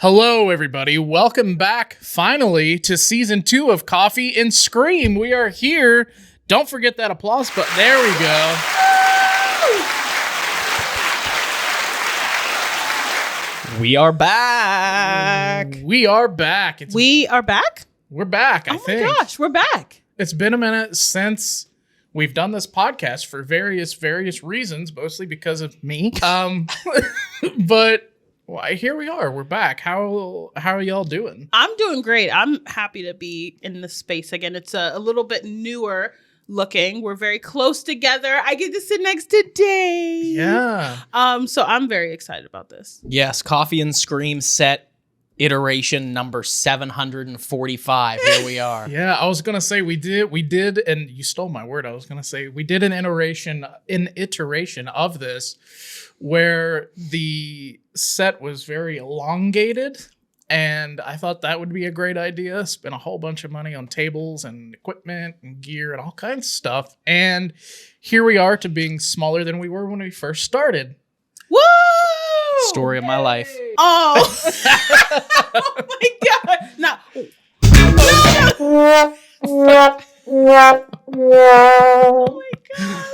Hello, everybody. Welcome back, finally, to Season 2 of Coffee and Scream. We are here. Don't forget that applause button. There we go. We are back. We are back. We are back? We're back, I think. Oh my gosh, we're back. It's been a minute since we've done this podcast for various reasons, mostly because of me. But here we are. We're back. How are y'all doing? I'm doing great. I'm happy to be in this space again. It's a little bit newer looking. We're very close together. I get to sit next to Dave. Yeah. So I'm very excited about this. Yes, Coffee and Scream set iteration number 745. Here we are. Yeah, I was gonna say we did, and you stole my word. I was gonna say we did an iteration of this where the set was very elongated, and I thought that would be a great idea. Spent a whole bunch of money on tables and equipment and gear and all kinds of stuff, and here we are to being smaller than we were when we first started. Woo! Story of my life. Oh, oh my God. Now, oh my gosh.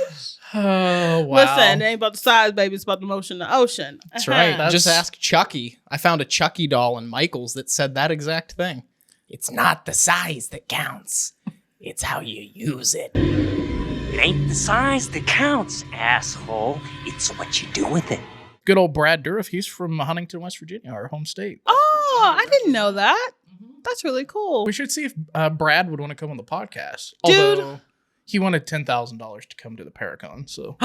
Oh, wow. Listen, it ain't about the size, baby. It's about the motion of the ocean. That's right. That's- Just ask Chucky. I found a Chucky doll in Michael's that said that exact thing. It's not the size that counts. It's how you use it. It ain't the size that counts, asshole. It's what you do with it. Good old Brad Dourif. He's from Huntington, West Virginia, our home state. Oh, I didn't know that. That's really cool. We should see if Brad would want to come on the podcast. Dude. Although he wanted $10,000 to come to the Paracon, so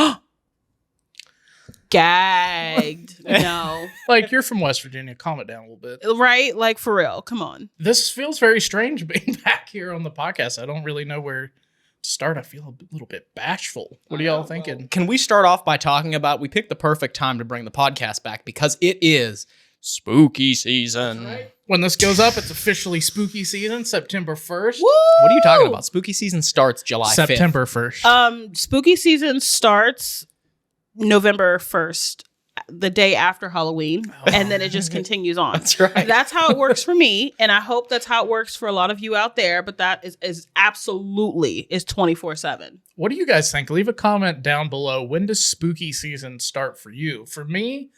Gagged. No. like, you're from West Virginia, calm it down a little bit. Right? Like, for real. Come on. This feels very strange being back here on the podcast. I don't really know where to start. I feel a little bit bashful. What are y'all thinking? Can we start off by talking about, we picked the perfect time to bring the podcast back because it is spooky season. When this goes up, it's officially spooky season, September 1st. Woo! What are you talking about? Spooky season starts July 5th. September 1st. Spooky season starts November 1st, the day after Halloween, and then it just continues on. That's right. That's how it works for me, and I hope that's how it works for a lot of you out there, but that is absolutely is 24/7. What do you guys think? Leave a comment down below. When does spooky season start for you? For me,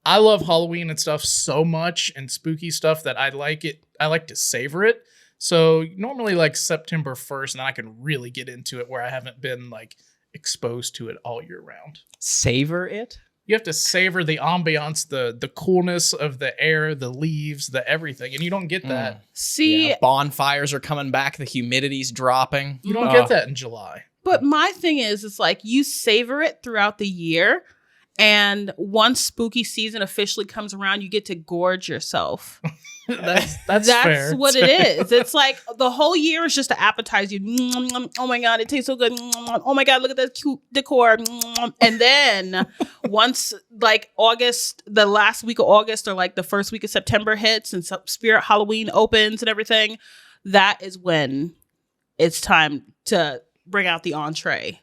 I love Halloween and stuff so much and spooky stuff that I like it. I like to savor it. So normally like September 1st, and then I can really get into it where I haven't been like exposed to it all year round. Savor it? You have to savor the ambiance, the coolness of the air, the leaves, the everything. And you don't get that. See, Yeah, bonfires are coming back. The humidity's dropping. You don't get that in July. but my thing is, it's like you savor it throughout the year. And once spooky season officially comes around, you get to gorge yourself. That's fair. What it is. It's like the whole year is just to appetize you. Oh my God, it tastes so good. Oh my God, look at that cute decor. And then once like August, the last week of August or like the first week of September hits and Spirit Halloween opens and everything, that is when it's time to bring out the entree.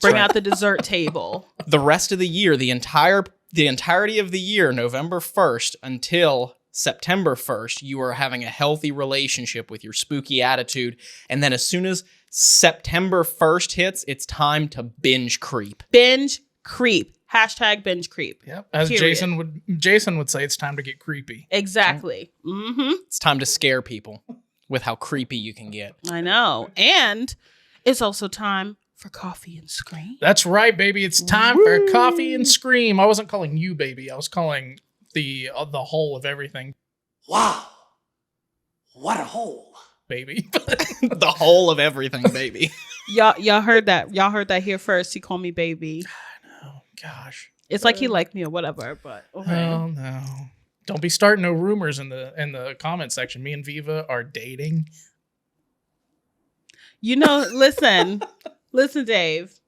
Bring out the dessert table. The rest of the year, the entirety of the year, November 1st until September 1st, you are having a healthy relationship with your spooky attitude. And then as soon as September 1st hits, it's time to binge creep. Binge creep. Hashtag binge creep. Yep. As Period. Jason would say, it's time to get creepy. Exactly. Mm-hmm. It's time to scare people with how creepy you can get. I know. And it's also time for Coffee and Scream. That's right, baby. It's time for Coffee and Scream. I wasn't calling you baby. I was calling the whole of everything Wow. What a hole. baby. The whole of everything, baby. Y'all heard that. Y'all heard that here first. He called me baby. Oh, gosh. It's like he liked me or whatever, but okay. Oh, no. Don't be starting no rumors in the comment section. Me and Viva are dating. You know, listen, Dave.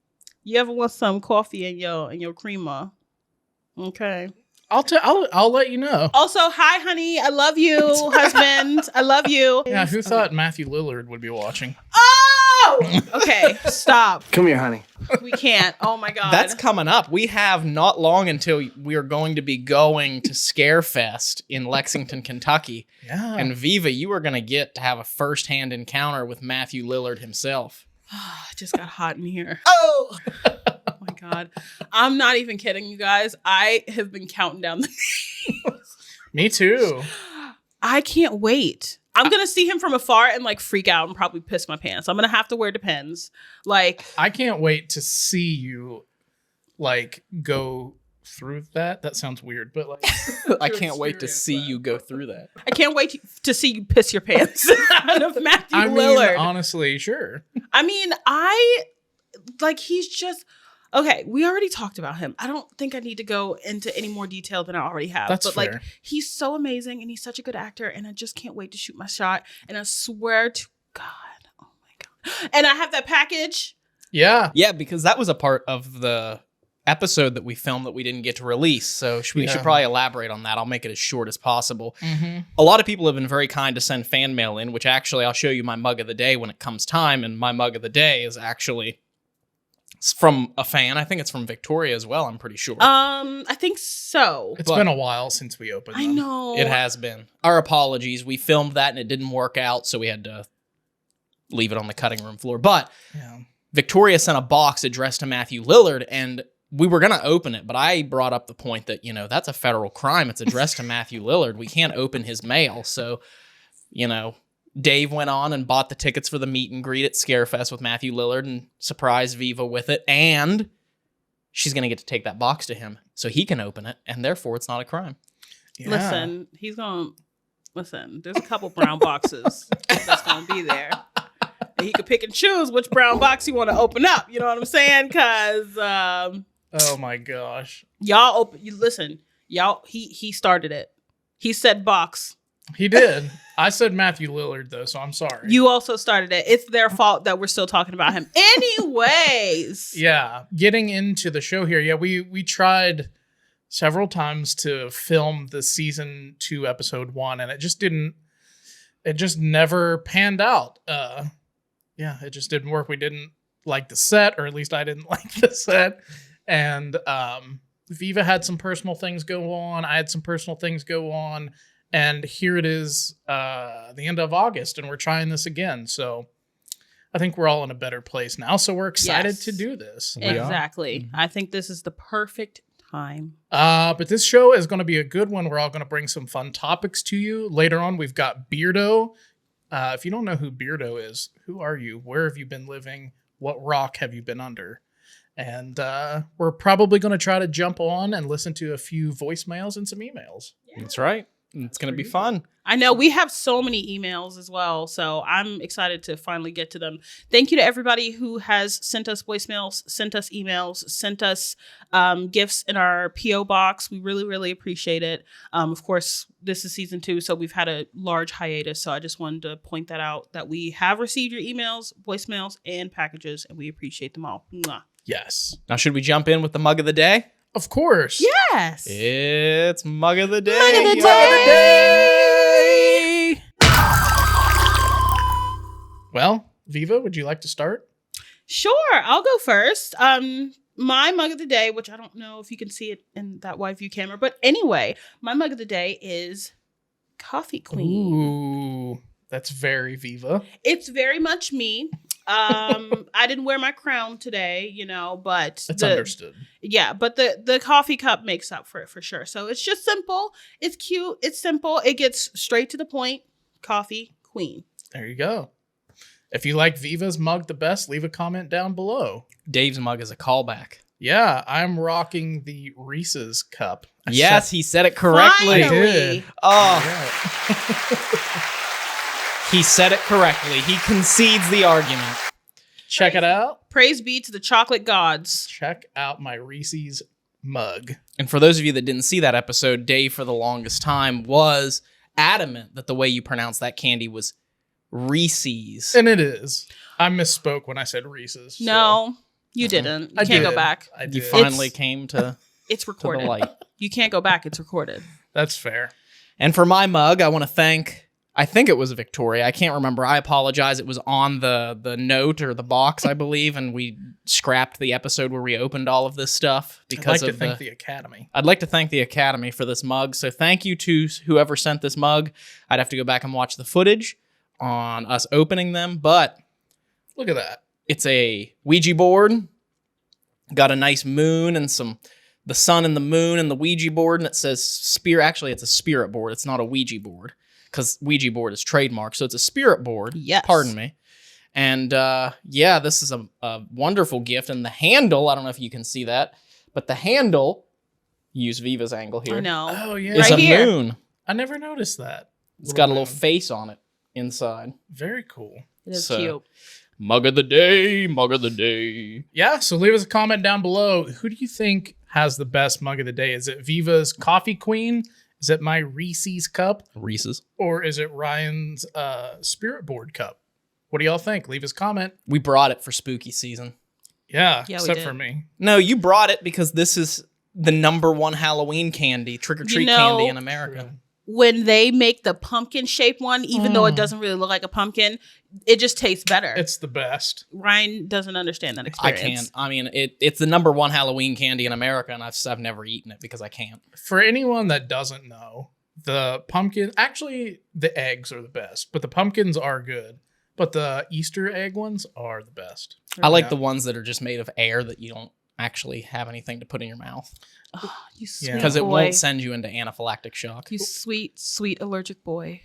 You ever want some coffee in your creamer? Okay. I'll let you know. Also, hi, honey. I love you, husband. I love you. Yeah, who thought Matthew Lillard would be watching? Oh! No. Okay, stop. Come here, honey. We can't. Oh my god. That's coming up. We have not long until we are going to be going to Scarefest in Lexington, Kentucky. Yeah. And Viva, you are going to get to have a first-hand encounter with Matthew Lillard himself. it just got hot in here. Oh! Oh my god. I'm not even kidding, you guys. I have been counting down the days. Me too. I can't wait. I'm gonna see him from afar and like freak out and probably piss my pants. I'm gonna have to wear Depends. Like, I can't wait to see you like go through that. That sounds weird, but like I can't wait to see you go through that. I can't wait to see you piss your pants out of Matthew I mean, Lillard. honestly, sure. I mean, I like he's just okay. We already talked about him. I don't think I need to go into any more detail than I already have. That's but fair. like he's so amazing and he's such a good actor, and I just can't wait to shoot my shot. And I swear to God, oh my God. And I have that package. Yeah. Yeah, because that was a part of the episode that we filmed that we didn't get to release. So we should probably elaborate on that. I'll make it as short as possible. Mm-hmm. A lot of people have been very kind to send fan mail in, which actually I'll show you my mug of the day when it comes time. And my mug of the day is actually from a fan. I think it's from Victoria as well, I'm pretty sure. I think so. It's been a while since we opened I them. know. It has been. Our apologies. We filmed that and it didn't work out, so we had to leave it on the cutting room floor. But Yeah. Victoria sent a box addressed to Matthew Lillard, and we were going to open it, but I brought up the point that, you know, that's a federal crime. It's addressed to Matthew Lillard. We can't open his mail. So, you know, Dave went on and bought the tickets for the meet and greet at Scarefest with Matthew Lillard and surprised Viva with it. And she's going to get to take that box to him so he can open it, and therefore it's not a crime. Yeah. Listen, he's going to listen. There's a couple brown boxes that's going to be there. And he could pick and choose which brown box you want to open up. You know what I'm saying? Because Oh my gosh. y'all open. You listen. Y'all. He started it. He said box. He did. I said Matthew Lillard though, so I'm sorry. You also started it. It's their fault that we're still talking about him. Anyways. Yeah. Getting into the show here. Yeah, we tried several times to film the season 2 episode 1, and it just never panned out. Yeah, it just didn't work. We didn't like the set, or at least I didn't like the set. And Viva had some personal things go on. I had some personal things go on. And here it is, the end of August, and we're trying this again. So I think we're all in a better place now. So we're excited Yes. to do this. Exactly. I think this is the perfect time. But this show is going to be a good one. We're all going to bring some fun topics to you. Later on, we've got Beardo. If you don't know who Beardo is, who are you? Where have you been living? What rock have you been under? And we're probably going to try to jump on and listen to a few voicemails and some emails. That's right. It's going to be fun. I know we have so many emails as well, so I'm excited to finally get to them. Thank you to everybody who has sent us voicemails, sent us emails, sent us gifts in our P.O. box. We really, really appreciate it. Of course, this is season 2, so we've had a large hiatus, so I just wanted to point that out, that we have received your emails, voicemails, and packages, and we appreciate them all. Mwah. Yes. Now, should we jump in with the mug of the day? Of course. Yes. It's mug of the day. Mug of the day. Well, Viva, would you like to start? Sure, I'll go first. My mug of the day, which I don't know if you can see it in that wide view camera, but anyway, my mug of the day is Coffee Queen. Ooh, that's very Viva. It's very much me. I didn't wear my crown today, you know, but That's understood. Yeah, but the coffee cup makes up for it for sure. So it's just simple. It's cute. It's simple. It gets straight to the point. Coffee Queen. There you go. If you like Viva's mug the best, leave a comment down below. Dave's mug is a callback. Yeah, I'm rocking the Reese's cup. Yes, he said it correctly. Finally. Oh, he said it correctly. He concedes the argument. Check it out. Praise be to the chocolate gods. Check out my Reese's mug. And for those of you that didn't see that episode, Dave, for the longest time, was adamant that the way you pronounce that candy was Reese's. And it is. I misspoke when I said Reese's. so No, you didn't. You I can't go did. back. I did. You finally It's- came to It's the recorded. light. You can't go back. It's recorded. That's fair. And for my mug, I want to thank I think it was Victoria. I can't remember. I apologize. It was on the note or the box, I believe, and we scrapped the episode where we opened all of this stuff because I'd like to thank the Academy. I'd like to thank the Academy for this mug. So thank you to whoever sent this mug. I'd have to go back and watch the footage on us opening them, but Look at that. it's a Ouija board. Got a nice moon and the sun and the moon and the Ouija board, and it says spirit. Actually, it's a spirit board. It's not a Ouija board because Ouija board is trademarked. So it's a spirit board. Yes. Pardon me. And this is a wonderful gift. And the handle, I don't know if you can see that, but the handle, use Viva's angle here, I know. Oh, yeah. is Right a here. moon. I never noticed that. It's got a little moon. face on it inside. Very cool. It is So- cute. Mug of the day, mug of the day. Yeah, so leave us a comment down below. Who do you think has the best mug of the day? Is it Viva's Coffee Queen? Is it my Reese's cup? Reese's. Or is it Ryan's Spirit Board cup? What do y'all think? Leave us a comment. We brought it for spooky season. Yeah, Yeah, we except did. for me. No, you brought it because this is the #1 Halloween candy, trick-or-treat candy in America. When they make the pumpkin shaped one, even though it Mm. doesn't really look like a pumpkin, it just tastes better. It's the best. Ryan doesn't understand that I experience. can't. I mean, it's the #1 Halloween candy in America, and I've never eaten it because I can't. For anyone that doesn't know, the pumpkin, actually, the eggs are the best, but the pumpkins are good. But the Easter egg ones are the best. I like Yeah. the ones that are just made of air that you don't actually have anything to put in your mouth Oh, you sweet Yeah. because it boy. won't send you into anaphylactic shock. You sweet, sweet allergic boy.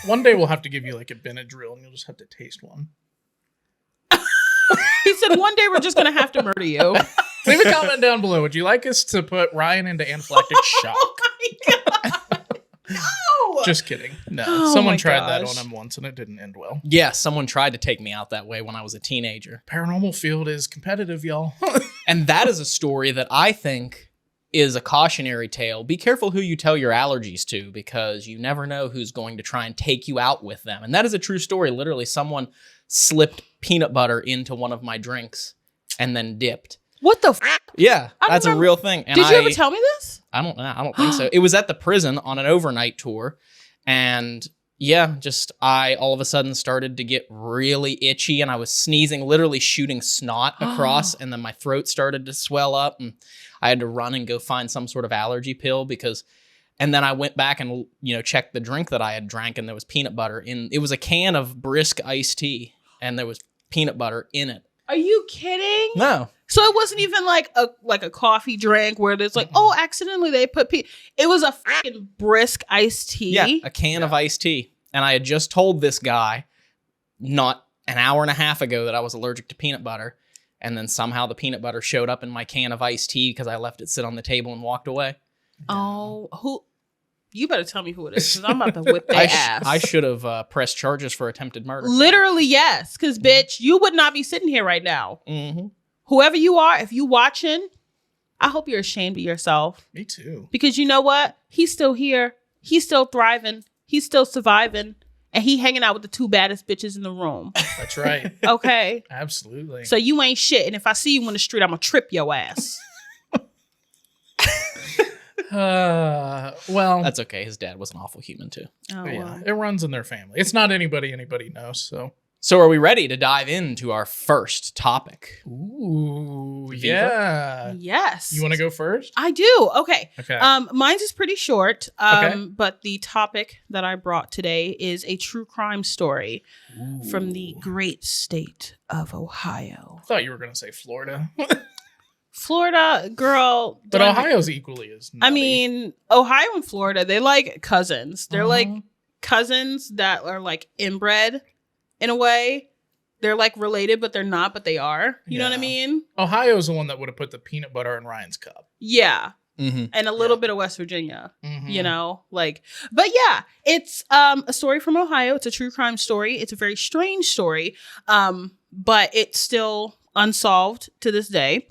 One day we'll have to give you like a Benadryl and you'll just have to taste one. He said one day we're just gonna have to murder you. Leave a comment down below. Would you like us to put Ryan into anaphylactic shock? Oh my god! No. Just kidding. No. Oh Someone my tried that gosh. on him once and it didn't end well. Yeah, someone tried to take me out that way when I was a teenager. Paranormal field is competitive, y'all. And that is a story that I think is a cautionary tale. Be careful who you tell your allergies to because you never know who's going to try and take you out with them. And that is a true story. Literally, someone slipped peanut butter into one of my drinks and then dipped. What the? Yeah, I that's a remember- real thing. And Did you ever tell me this? I don't think so. It was at the prison on an overnight tour. And yeah, just I all of a sudden started to get really itchy and I was sneezing, literally shooting snot across, and then my throat started to swell up and I had to run and go find some sort of allergy pill and then I went back and checked the drink that I had drank and there was peanut butter in it was a can of brisk iced tea and there was peanut butter in it. Are you kidding? No. So it wasn't even like a coffee drink where there's like, oh, accidentally they put it was a fucking brisk iced tea. Yeah, a can of iced tea. And I had just told this guy not an hour and a half ago that I was allergic to peanut butter. And then somehow the peanut butter showed up in my can of iced tea because I left it sit on the table and walked away. Oh, who? You better tell me who it is because I'm about to whip their ass. I should have pressed charges for attempted murder. Literally, yes. Because, bitch, you would not be sitting here right now. Mm-hmm. Whoever you are, if you watching, I hope you're ashamed of yourself. Me too. Because you know what? He's still here. He's still thriving. He's still surviving. And he hanging out with the two baddest bitches in the room. That's right. Okay? Absolutely. So you ain't shit. And if I see you in the street, I'm going to trip your ass. Well, That's okay. His dad was an awful human too. Oh, yeah, well. it runs in their family. It's not anybody knows. So, So are we ready to dive into our first topic? ooh, Viva? yeah. Yes. You want to go first? I do. Okay. Okay. Mine's is pretty short. Okay. But the topic that I brought today is a true crime story from the great state of Ohio. I thought you were going to say Florida, Florida, girl. but don't- Ohio's equally as. I nutty. mean, Ohio and Florida, they like cousins. They're like Uh-huh. cousins that are like inbred in a way. They're like related, but they're not, but they are. You know what I Yeah. mean? Ohio's the one that would have put the peanut butter in Ryan's cup. Yeah. Mm-hmm. And a little bit of West Virginia. Mhm. You know, like, but yeah, it's a story from Ohio. It's a true crime story. It's a very strange story, but it's still unsolved to this day.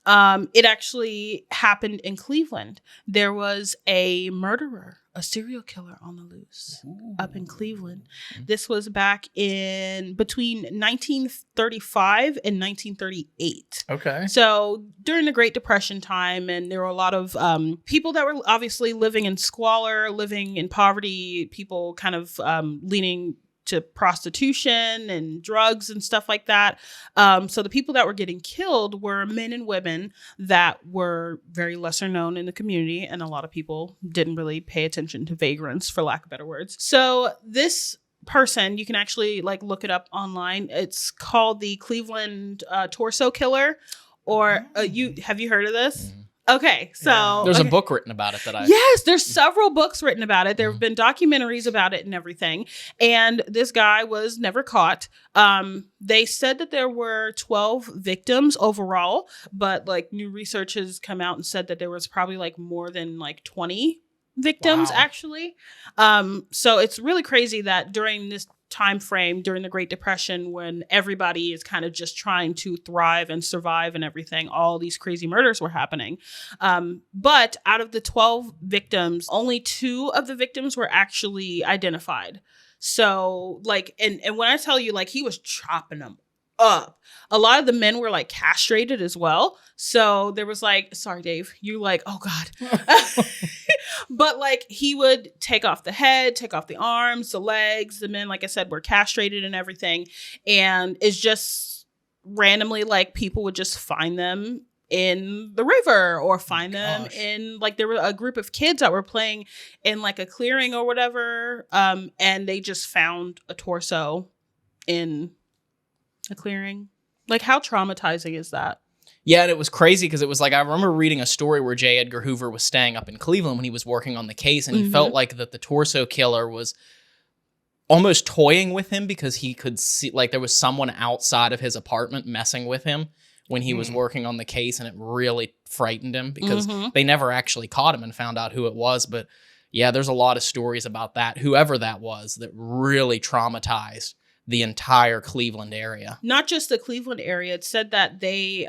It actually happened in Cleveland. There was a murderer, a serial killer on the loose up in Cleveland. This was back in between 1935 and 1938. Okay. So during the Great Depression time, and there were a lot of people that were obviously living in squalor, living in poverty, people kind of leaning to prostitution and drugs and stuff like that. So the people that were getting killed were men and women that were very lesser known in the community. And a lot of people didn't really pay attention to vagrants, for lack of better words. So this person, you can actually like look it up online. It's called the Cleveland Torso Killer. Or have you heard of this? Okay, so there's a book written about it Yes, there's several books written about it. There have been documentaries about it and everything. And this guy was never caught. They said that there were 12 victims overall, but like new research has come out and said that there was probably like more than like 20 victims actually. So it's really crazy that during this time frame, during the Great Depression, when everybody is kind of just trying to thrive and survive and everything, all these crazy murders were happening. But out of the 12 victims, only 2 of the victims were actually identified. So like, and when I tell you, like, he was chopping them up. A lot of the men were like castrated as well. So there was like, sorry, Dave, you're like, oh God. But like he would take off the head, take off the arms, the legs. The men, like I said, were castrated and everything. And it's just randomly like people would just find them in the river or find them in like, there were a group of kids that were playing in like a clearing or whatever. And they just found a torso in a clearing. Like, how traumatizing is that? Yeah, and it was crazy because it was like, I remember reading a story where J. Edgar Hoover was staying up in Cleveland when he was working on the case, and he felt like that the torso killer was almost toying with him because he could see, like, there was someone outside of his apartment messing with him when he was working on the case, and it really frightened him because they never actually caught him and found out who it was. But yeah, there's a lot of stories about that, whoever that was, that really traumatized the entire Cleveland area. Not just the Cleveland area. It said that they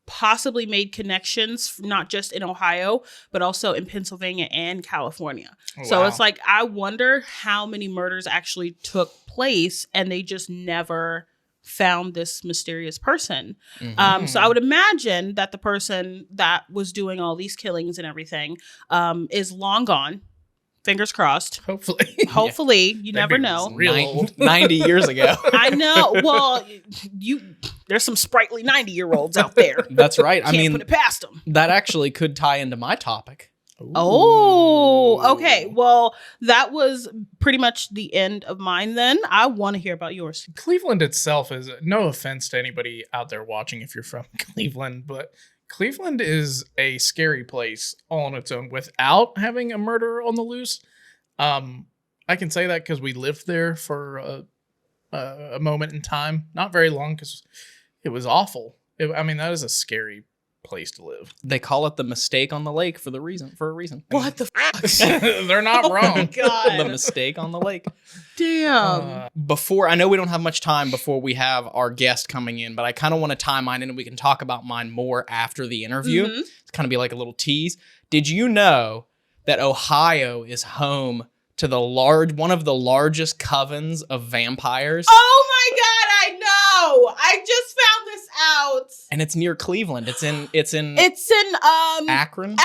possibly made connections, not just in Ohio, but also in Pennsylvania and California. Oh, so it's like, I wonder how many murders actually took place and they just never found this mysterious person. So I would imagine that the person that was doing all these killings and everything is long gone. Fingers crossed. Hopefully, you never know. 90 years ago. I know. Well, there's some sprightly 90-year-olds out there. That's right. Can't put it past them. That actually could tie into my topic. Ooh. Oh, okay. Well, that was pretty much the end of mine then. I want to hear about yours. Cleveland itself is, no offense to anybody out there watching if you're from Cleveland, but Cleveland is a scary place all on its own without having a murder on the loose. I can say that because we lived there for a moment in time. Not very long because it was awful. That is a scary place to live. They call it the mistake on the lake for a reason. What the fuck? They're not wrong. God. The mistake on the lake. Damn. Before, I know we don't have much time before we have our guest coming in, but I kind of want to tie mine in and we can talk about mine more after the interview. It's kind of be like a little tease. Did you know that Ohio is home to one of the largest covens of vampires? Oh my God, I know. I just found this out. And it's near Cleveland. It's in Akron.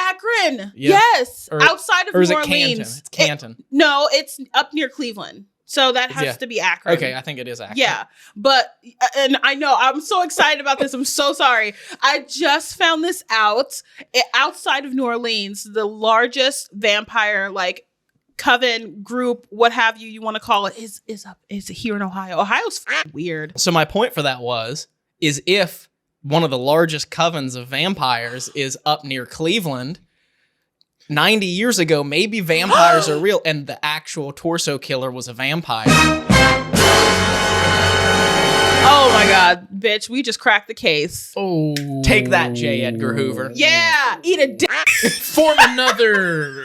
Yeah. Yes. Outside of New Orleans. Canton? It's Canton. No, it's up near Cleveland. So that has to be Akron. Okay, I think it is Akron. Yeah. But, and I know, I'm so excited about this. I'm so sorry. I just found this out. Outside of New Orleans, the largest vampire, like, coven group, what have you want to call it, is here in Ohio. Ohio's weird. So my point for that is if one of the largest covens of vampires is up near Cleveland, 90 years ago, maybe vampires are real and the actual torso killer was a vampire. Oh my God, bitch, we just cracked the case. Oh. Take that, J. Edgar Hoover. Yeah, eat a dick. Form another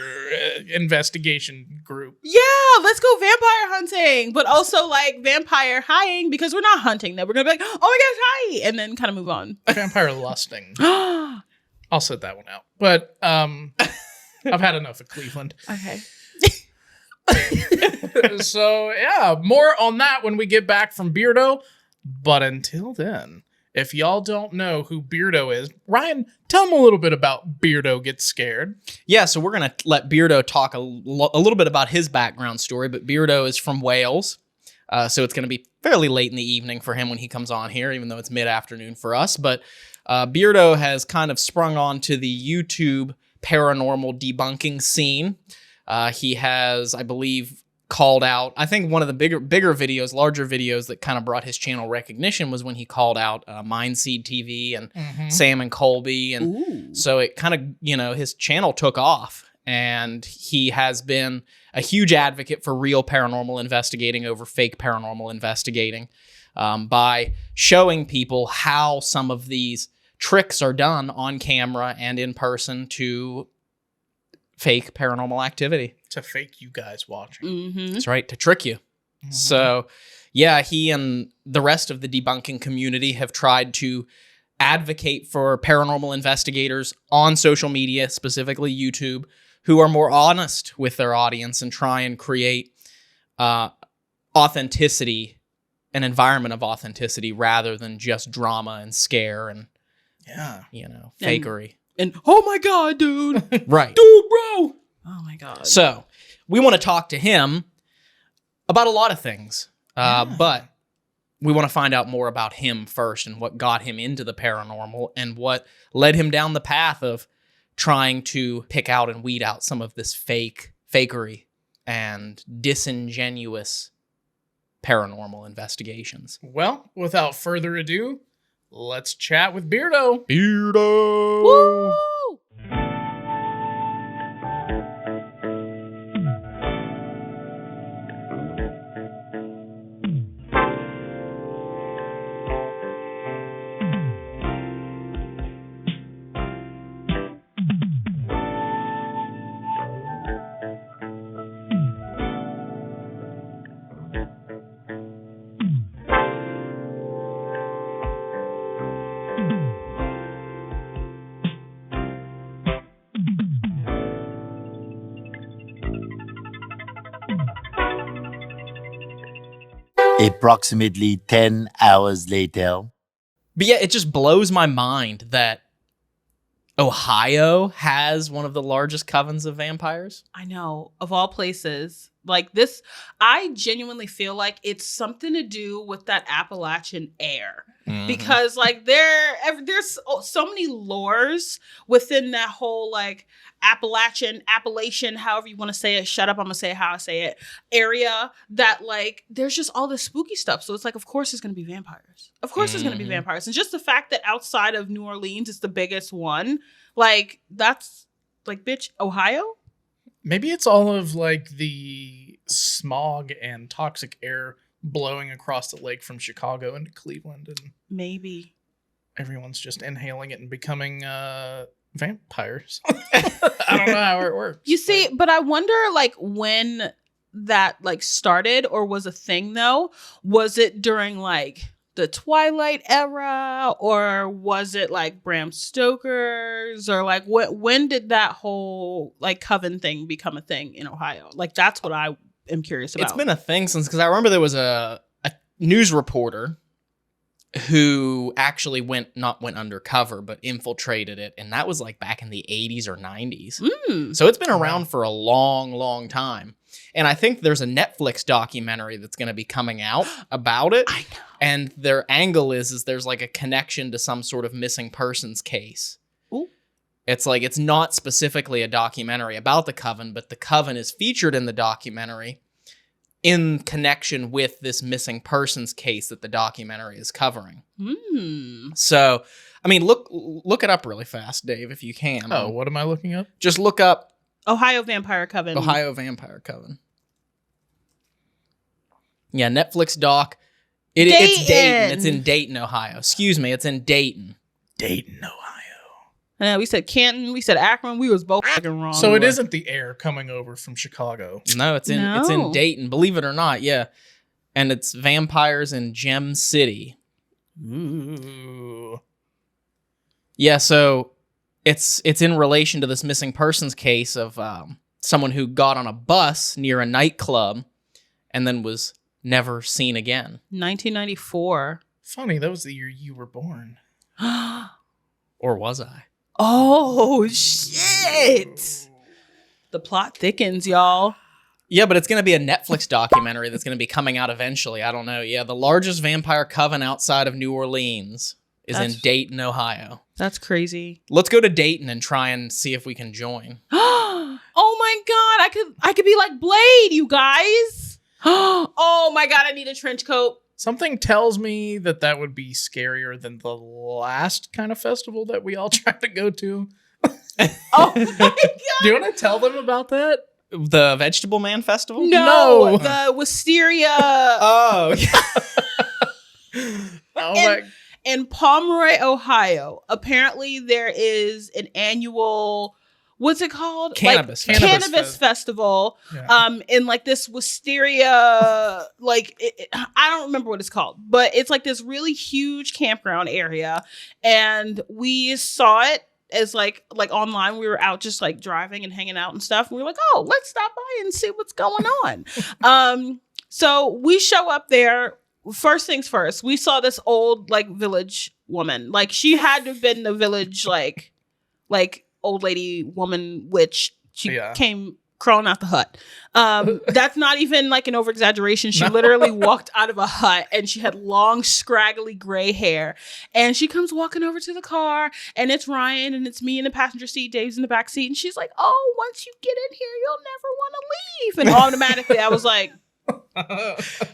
investigation group. Yeah, let's go vampire hunting, but also like vampire highing because we're not hunting them. We're going to be like, oh my gosh, hi, and then kind of move on. Vampire lusting. I'll set that one out. But I've had enough of Cleveland. Okay. So yeah, more on that when we get back from Beardo. But until then, if y'all don't know who Beardo is, Ryan, tell them a little bit about Beardo Gets Scared. Yeah, so we're going to let Beardo talk a little bit about his background story, but Beardo is from Wales, so it's going to be fairly late in the evening for him when he comes on here, even though it's mid-afternoon for us. But Beardo has kind of sprung onto the YouTube paranormal debunking scene. He has, I believe, called out, I think one of the bigger videos, larger videos that kind of brought his channel recognition was when he called out Mindseed TV and Sam and Colby. And so it kind of, his channel took off, and he has been a huge advocate for real paranormal investigating over fake paranormal investigating by showing people how some of these tricks are done on camera and in person to fake paranormal activity. To fake you guys watching. Mm-hmm. That's right, to trick you. Mm-hmm. So, yeah, he and the rest of the debunking community have tried to advocate for paranormal investigators on social media, specifically YouTube, who are more honest with their audience and try and create authenticity, an environment of authenticity, rather than just drama and scare and, fakery. And oh my God, dude. Right. Dude, bro. Oh my God. So we want to talk to him about a lot of things, but we want to find out more about him first and what got him into the paranormal and what led him down the path of trying to pick out and weed out some of this fakery and disingenuous paranormal investigations. Well, without further ado, let's chat with Beardo. Beardo! Woo! Approximately 10 hours later. But yeah, it just blows my mind that Ohio has one of the largest covens of vampires. I know, of all places. Like this, I genuinely feel like it's something to do with that Appalachian air. Because like there's so many lores within that whole like Appalachian, however you want to say it, shut up, I'm gonna say it how I say it, area that like there's just all this spooky stuff. So it's like, of course there's gonna be vampires. Of course there's gonna be vampires. And just the fact that outside of New Orleans it's the biggest one, like that's like, bitch, Ohio? Maybe it's all of like the smog and toxic air blowing across the lake from Chicago into Cleveland, and maybe everyone's just inhaling it and becoming vampires. I don't know how it works. You see, but I wonder like when that like started or was a thing though. Was it during like the Twilight era, or was it like Bram Stoker's, or like when did that whole like coven thing become a thing in Ohio? Like that's what I am curious about. It's been a thing since, because I remember there was a news reporter who actually not went undercover, but infiltrated it. And that was like back in the 80s or 90s. So it's been around for a long, long time. And I think there's a Netflix documentary that's going to be coming out about it. I know. And their angle is there's like a connection to some sort of missing persons case. Ooh. It's like, it's not specifically a documentary about the coven, but the coven is featured in the documentary in connection with this missing persons case that the documentary is covering. So, I mean, look it up really fast, Dave, if you can. Oh, what am I looking up? Just look up Ohio Vampire Coven. Ohio Vampire Coven. Yeah, Netflix doc. It's Dayton. It's in Dayton, Ohio. Excuse me, it's in Dayton. Dayton, Ohio. We said Canton, we said Akron, we was both fucking wrong. So it isn't the air coming over from Chicago. No, it's in Dayton, believe it or not, yeah. And it's vampires in Gem City. Ooh. Yeah, so It's in relation to this missing persons case of someone who got on a bus near a nightclub and then was never seen again. 1994. Funny, that was the year you were born. Or was I? Oh, shit. The plot thickens, y'all. Yeah, but it's going to be a Netflix documentary that's going to be coming out eventually. I don't know. Yeah, the largest vampire coven outside of New Orleans is in Dayton, Ohio. That's crazy. Let's go to Dayton and try and see if we can join. Oh my god, I could be like Blade, you guys. Oh my god, I need a trench coat. Something tells me that would be scarier than the last kind of festival that we all tried to go to. Oh my god. Do you want to tell them about that? The Vegetable Man Festival? No, No. the Wisteria. Oh, yeah. Oh my. In Pomeroy, Ohio, apparently there is an annual, what's it called? Cannabis Cannabis festival. Yeah. In like this wisteria, like I don't remember what it's called, but it's like this really huge campground area, and we saw it as like online. We were out just like driving and hanging out and stuff. And we were like, oh, let's stop by and see what's going on. So we show up there. First things first, we saw this old like village woman. Like she had to have been the village like old lady woman witch. She came crawling out the hut. That's not even like an over exaggeration. She literally walked out of a hut and she had long scraggly gray hair. And she comes walking over to the car and it's Ryan and it's me in the passenger seat. Dave's in the back seat, and she's like, "Oh, once you get in here, you'll never want to leave." And automatically I was like,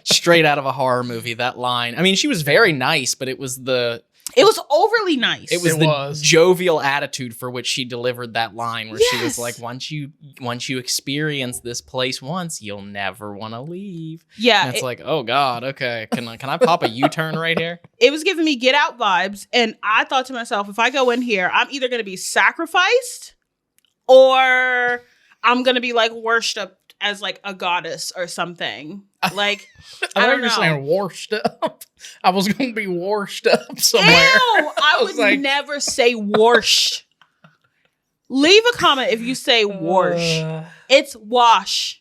Straight out of a horror movie, that line. I mean, she was very nice, but it was overly nice. It was jovial attitude for which she delivered that line, where she was like, once you experience this place once, you'll never want to leave. Yeah. And it's like, oh God, okay. Can I pop a U-turn right here? It was giving me Get Out vibes. And I thought to myself, if I go in here, I'm either going to be sacrificed or I'm going to be like worshipped as like a goddess or something. Like, I don't know. Saying washed up. I was going to be washed up somewhere. Ew, I would like, never say wash. Leave a comment if you say wash. It's wash,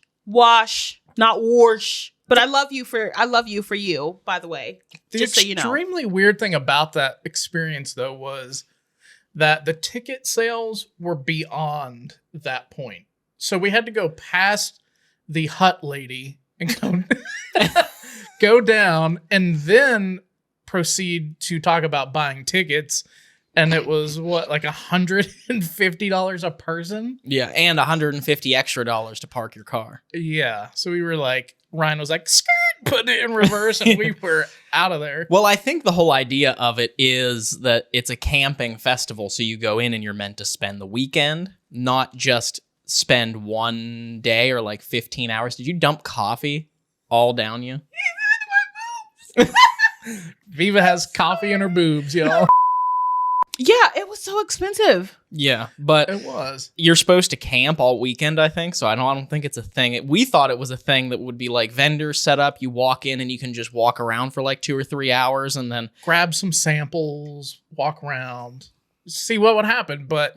not wash. But I love you for you, by the way. Just so you know. The extremely weird thing about that experience, though, was that the ticket sales were beyond that point. So we had to go past the hut lady and go down and then proceed to talk about buying tickets. And it was what, like $150 a person? Yeah, and $150 extra to park your car. Yeah. So we were like, Ryan was like, skirt, put it in reverse, and we were out of there. Well, I think the whole idea of it is that it's a camping festival. So you go in and you're meant to spend the weekend, not just spend one day or like 15 hours. Did you dump coffee all down you? Viva has coffee in her boobs, y'all. Yeah, it was so expensive. Yeah, but It was. you're supposed to camp all weekend, I think. So I don't think it's a thing. We thought it was a thing that would be like vendors set up. You walk in and you can just walk around for like 2 or 3 hours and then Grab some samples, walk around, see what would happen. But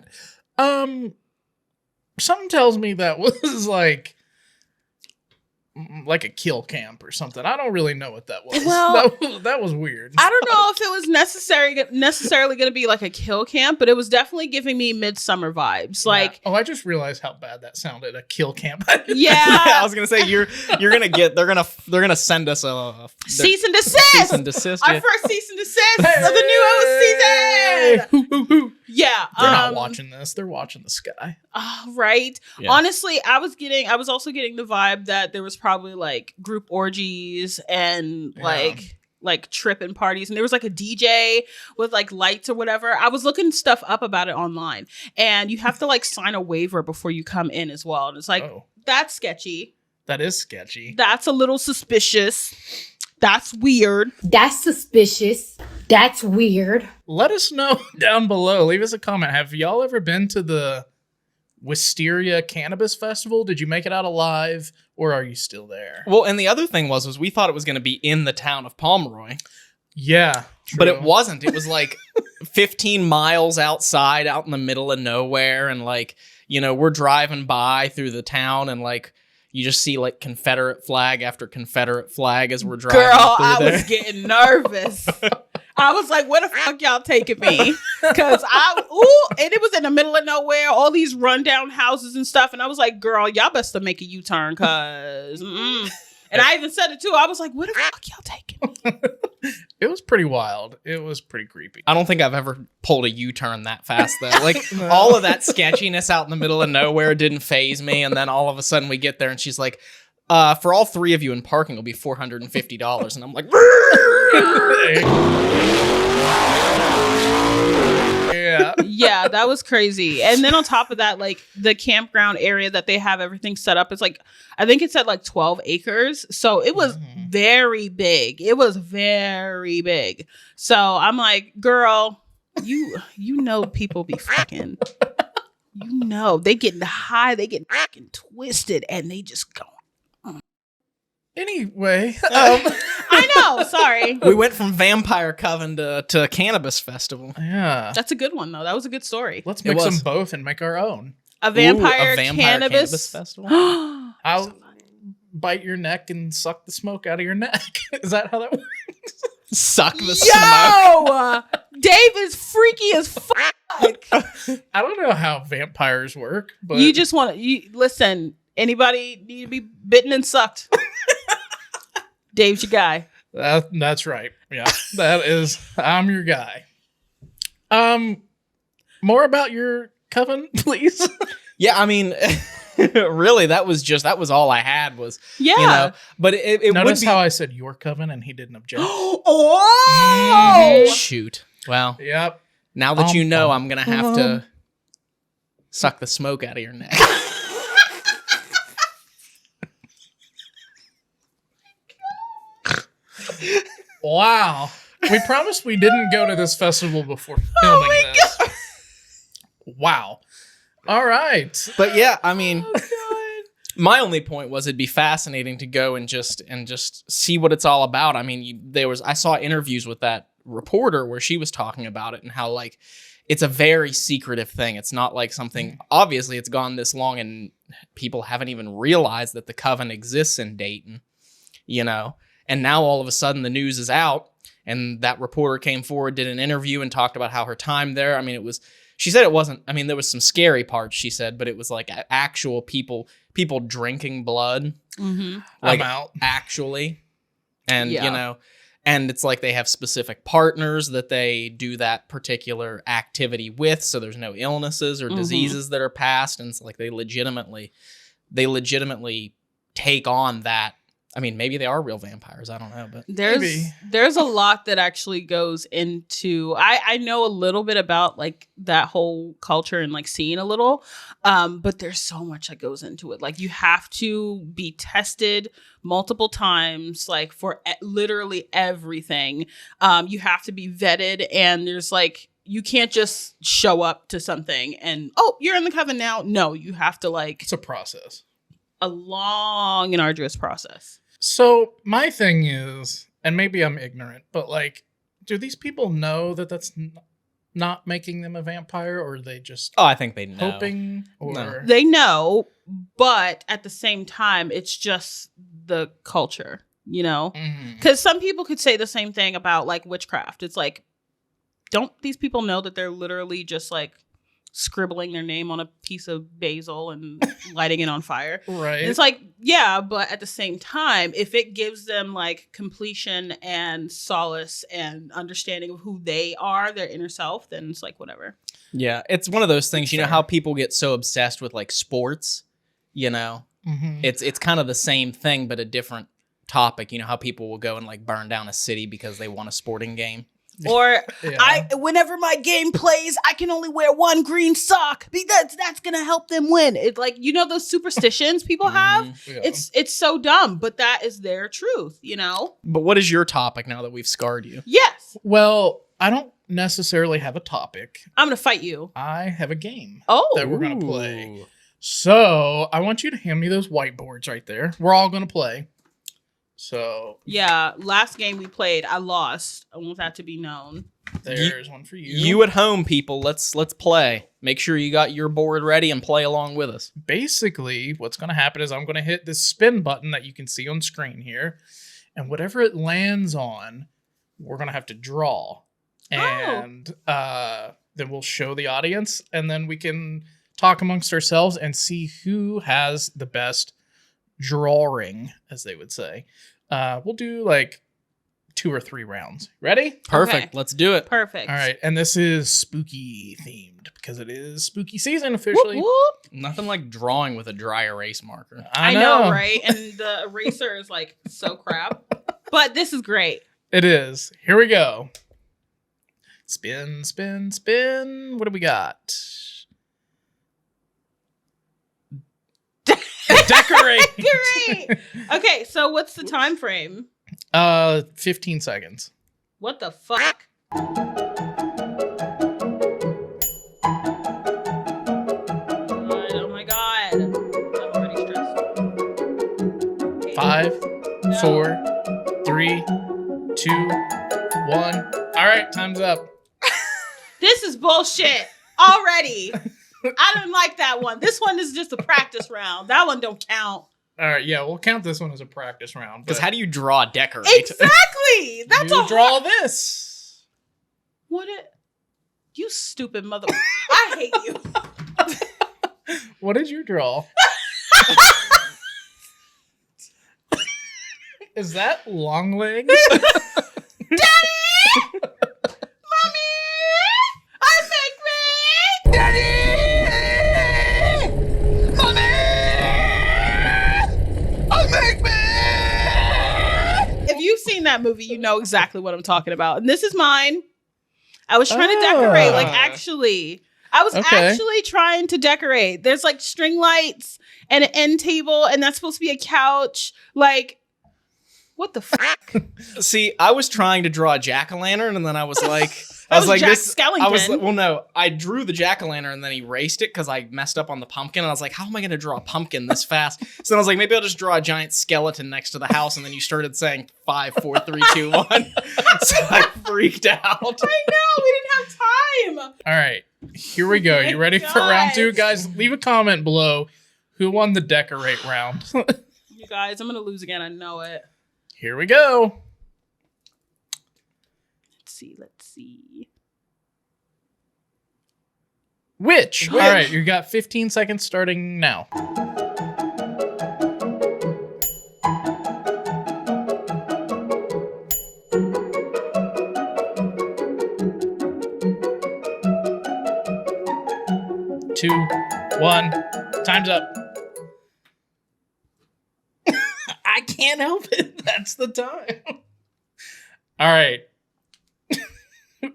something tells me that was like a kill camp or something. I don't really know what that was. Well, that was weird. I don't know if it was necessarily going to be like a kill camp, but it was definitely giving me Midsummer vibes. Like, I just realized how bad that sounded. A kill camp. yeah, I was gonna say you're gonna get they're gonna send us a cease and desist. cease and desist. Our Yeah. first cease and desist of the new season. Hoo, hoo, hoo. Yeah, They're not watching this. They're watching the sky. Right. Yeah. Honestly, I was also getting the vibe that there was probably like group orgies and like tripping parties, and there was like a DJ with like lights or whatever. I was looking stuff up about it online, and you have to like sign a waiver before you come in as well. And it's like, that's sketchy. That is sketchy. That's a little suspicious. That's weird. That's suspicious. That's weird. Let us know down below. Leave us a comment. Have y'all ever been to the Wisteria Cannabis Festival? Did you make it out alive, or are you still there? Well, and the other thing was we thought it was going to be in the town of Pomeroy, Yeah, but true. it wasn't. It was like 15 miles outside, out in the middle of nowhere, and like, you know, we're driving by through the town, and like you just see like Confederate flag after Confederate flag as we're driving Girl, through I there. was getting nervous. I was like, where the fuck y'all taking me? Because and it was in the middle of nowhere, all these rundown houses and stuff. And I was like, girl, y'all best to make a U-turn, because and I even said it too. I was like, where the fuck y'all taking me? It was pretty wild. It was pretty creepy. I don't think I've ever pulled a U-turn that fast though. Like all of that sketchiness out in the middle of nowhere didn't faze me, and then all of a sudden we get there and she's like, for all three of you in parking it'll be $450, and I'm like, Yeah. Yeah, that was crazy. And then on top of that, like the campground area that they have everything set up, it's like, I think it said like 12 acres. So it was very big. It was very big. So I'm like, girl, you know people be fucking, you know, they getting high, they get fucking twisted, and they just go. Anyway, I know, sorry. we went from vampire coven to cannabis festival. yeah. That's a good one though. That was a good story. Let's It mix them was. both and make our own. A vampire, Ooh, a vampire cannabis festival. I'll bite your neck and suck the smoke out of your neck. Is that how that works? Suck the smoke. Yo, Dave is freaky as fuck. I don't know how vampires work, but You just want to listen. Anybody need to be bitten and sucked? Dave's your guy. that's right. Yeah, that is. I'm your guy. More about your coven, please. Yeah, I mean, really, that was all I had was, Yeah. you know, but it would Notice be. how I said your coven and he didn't object. Oh, Shoot. Well, Yep. now that you know, I'm going to have to suck the smoke out of your neck. Wow. We promised we didn't go to this festival before filming this. Wow. All right. But yeah, I mean, my only point was it'd be fascinating to go and just see what it's all about. I mean, I saw interviews with that reporter where she was talking about it and how like it's a very secretive thing. It's not like something, obviously it's gone this long and people haven't even realized that the coven exists in Dayton, you know? And now all of a sudden the news is out, and that reporter came forward, did an interview and talked about how her time there. I mean, she said it wasn't, I mean, there was some scary parts, she said, but it was like actual people drinking blood. Mm-hmm. Like, I'm out. actually. And, Yeah. you know, and it's like they have specific partners that they do that particular activity with. So there's no illnesses or diseases that are passed. And it's like they legitimately take on that. I mean, maybe they are real vampires. I don't know, but Maybe. There's a lot that actually goes into. I know a little bit about like that whole culture and like seeing a little, but there's so much that goes into it. Like you have to be tested multiple times, like for literally everything. You have to be vetted, and there's like you can't just show up to something and you're in the coven now. No, you have to like It's a process. a long and arduous process. So my thing is, and maybe I'm ignorant, but like, do these people know that that's not making them a vampire, or are they just I think they know. hoping? Or No. They know, but at the same time, it's just the culture, you know? Mhm. Because some people could say the same thing about like witchcraft. It's like, don't these people know that they're literally just like scribbling their name on a piece of basil and lighting it on fire? Right. And it's like, yeah, but at the same time, if it gives them like completion and solace and understanding of who they are, their inner self, then it's like whatever. Yeah, it's one of those things. You know Fair. how people get so obsessed with like sports, you know? Mhm. It's kind of the same thing, but a different topic. You know how people will go and like burn down a city because they won a sporting game? Or Yeah. whenever my game plays, I can only wear one green sock because that's gonna help them win. It's like, you know, those superstitions people have. Yeah. It's so dumb, but that is their truth, you know. But what is your topic now that we've scarred you? Yes, Well, I don't necessarily have a topic. I'm gonna fight you. I have a game Oh, that we're going to play. So I want you to hand me those whiteboards right there. We're all going to play. So Yeah, last game we played, I lost. I want that to be known. there's one for you. You at home, people, let's play. Make sure you got your board ready and play along with us. Basically, what's going to happen is I'm going to hit this spin button that you can see on screen here. And whatever it lands on, we're going to have to draw. And then we'll show the audience. And then we can talk amongst ourselves and see who has the best drawing, as they would say. We'll do like 2 or 3 rounds. Ready? Perfect. Okay. Let's do it. Perfect. All right. And this is spooky themed because it is spooky season officially. Whoop, whoop. Nothing like drawing with a dry erase marker. I know, right? And the eraser is like so crap. But this is great. It is. Here we go. Spin, spin, spin. What do we got? Decorate. Great. Okay, so what's the time frame? 15 seconds. What the fuck? Oh my god. I'm already stressed. Okay. 5, No. 4, 3, 2, 1. All right, time's up. This is bullshit already. I don't like that one. This one is just a practice round. That one don't count. All right, yeah, we'll count this one as a practice round. Because but how do you draw decorate? Exactly. That's you a draw this. What it? You stupid mother. I hate you. What did you draw? Is that long legs? Daddy! Mommy! I make me! Daddy! Mommy! I make me! If you've seen that movie, you know exactly what I'm talking about. And this is mine. I was trying to Ah. decorate, like actually. I was Okay. actually trying to decorate. There's like string lights and an end table, and that's supposed to be a couch. Like, what the fuck? See, I was trying to draw a jack-o'-lantern, and then I was like, That was Jack this. I was Skellington. like, well, no, I drew the jack-o'-lantern and then erased it because I messed up on the pumpkin. And I was like, how am I going to draw a pumpkin this fast? So then I was like, maybe I'll just draw a giant skeleton next to the house. And then you started saying 5, 4, 3, 2, 1. So I freaked out. I know, we didn't have time. All right, here we go. Oh my You ready for round 2? gosh. Guys, leave a comment below who won the decorate round. You guys, I'm going to lose again. I know it. Here we go. Let's see. Which? All right, you got 15 seconds starting now. Two, 1, time's up. I can't help it. That's the time. All right.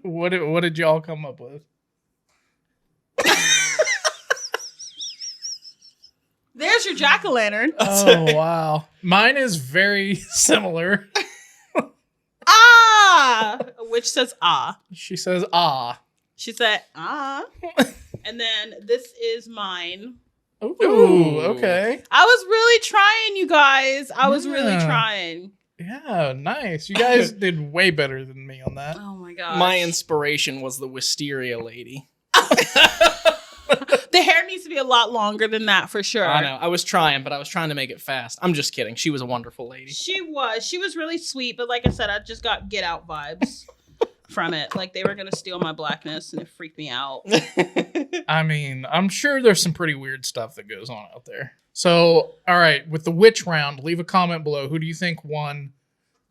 What did y'all come up with? There's your jack-o'-lantern. Oh, wow. Mine is very similar. Ah! Which says ah. She says, ah. She said ah. And then this is mine. Ooh, okay. I was really trying, you guys. I was really Yeah. trying. Yeah, nice. You guys did way better than me on that. Oh my gosh. My inspiration was the wisteria lady. The hair needs to be a lot longer than that for sure. I know. I was trying, but I was trying to make it fast. I'm just kidding. She was a wonderful lady. She was really sweet, but like I said, I just got Get Out vibes from it. Like they were gonna steal my blackness, and it freaked me out. I mean, I'm sure there's some pretty weird stuff that goes on out there. So, all right, with the witch round, leave a comment below. Who do you think won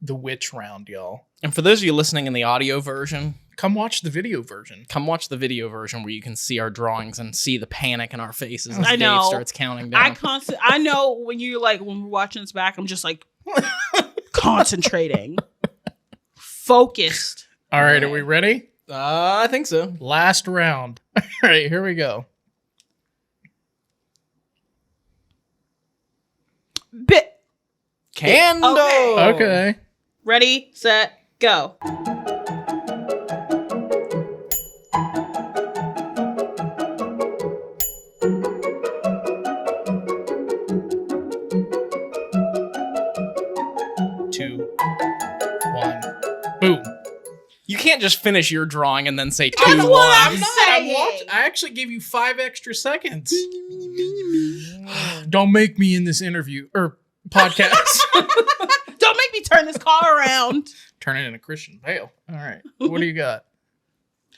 the witch round, y'all? And for those of you listening in the audio version, Come watch the video version. come watch the video version where you can see our drawings and see the panic in our faces as I know. Dave starts counting down. I know when when we're watching this back, I'm just like concentrating, focused. All right, are we ready? I think so. Last round. All right, here we go. Bit. Candle. Okay. Ready, set, go. Boom. You can't just finish your drawing and then say 2 That's what I'm 1. saying. I actually gave you 5 extra seconds. Don't make me in this interview or podcast. Don't make me turn this car around. Turn it into Christian Bale. All right. What do you got?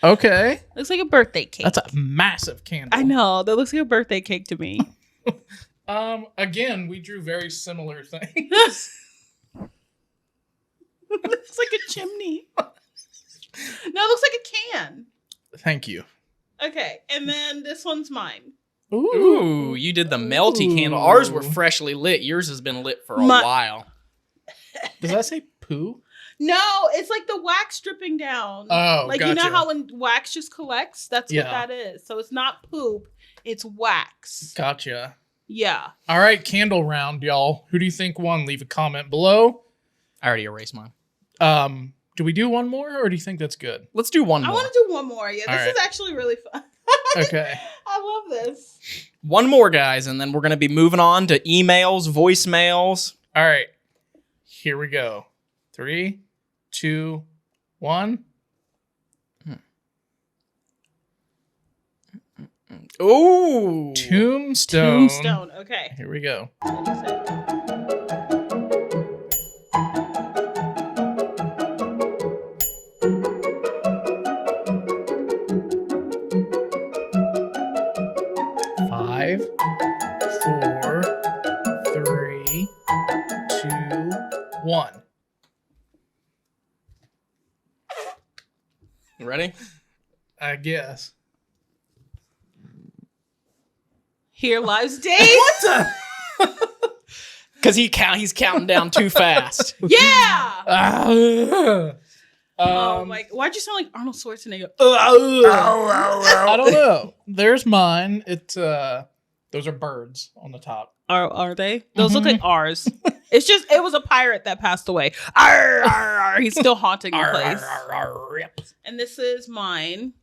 Okay. Looks like a birthday cake. That's a massive candle. I know. That looks like a birthday cake to me. Again, we drew very similar things. Looks like a chimney. No, it looks like a can. Thank you. Okay, and then this one's mine. Ooh, you did the melty candle. Ours were freshly lit. Yours has been lit for a while. Does that say poo? No, it's like the wax dripping down. Oh, like gotcha. you know how when wax just collects? That's Yeah. what that is. So it's not poop, it's wax. Gotcha. Yeah. All right, candle round, y'all. Who do you think won? Leave a comment below. I already erased mine. Do we do one more, or do you think that's good? Let's do one I more. want to do one more. Yeah, All this right. is actually really fun. Okay. I love this. One more, guys, and then we're going to be moving on to emails, voicemails. All right. Here we go. 3, 2, 1. Ooh. Tombstone. Tombstone. Okay. Here we go. Five, 4, 3, 2, 1. You ready? I guess. Here lies Dave. Because he's counting down too fast. Yeah. Oh my! Why'd you sound like Arnold Schwarzenegger? I don't know. There's mine. Those are birds on the top. Are they? Those look like ours. It's just it was a pirate that passed away. Arr, arr, arr. He's still haunting the place. And this is mine.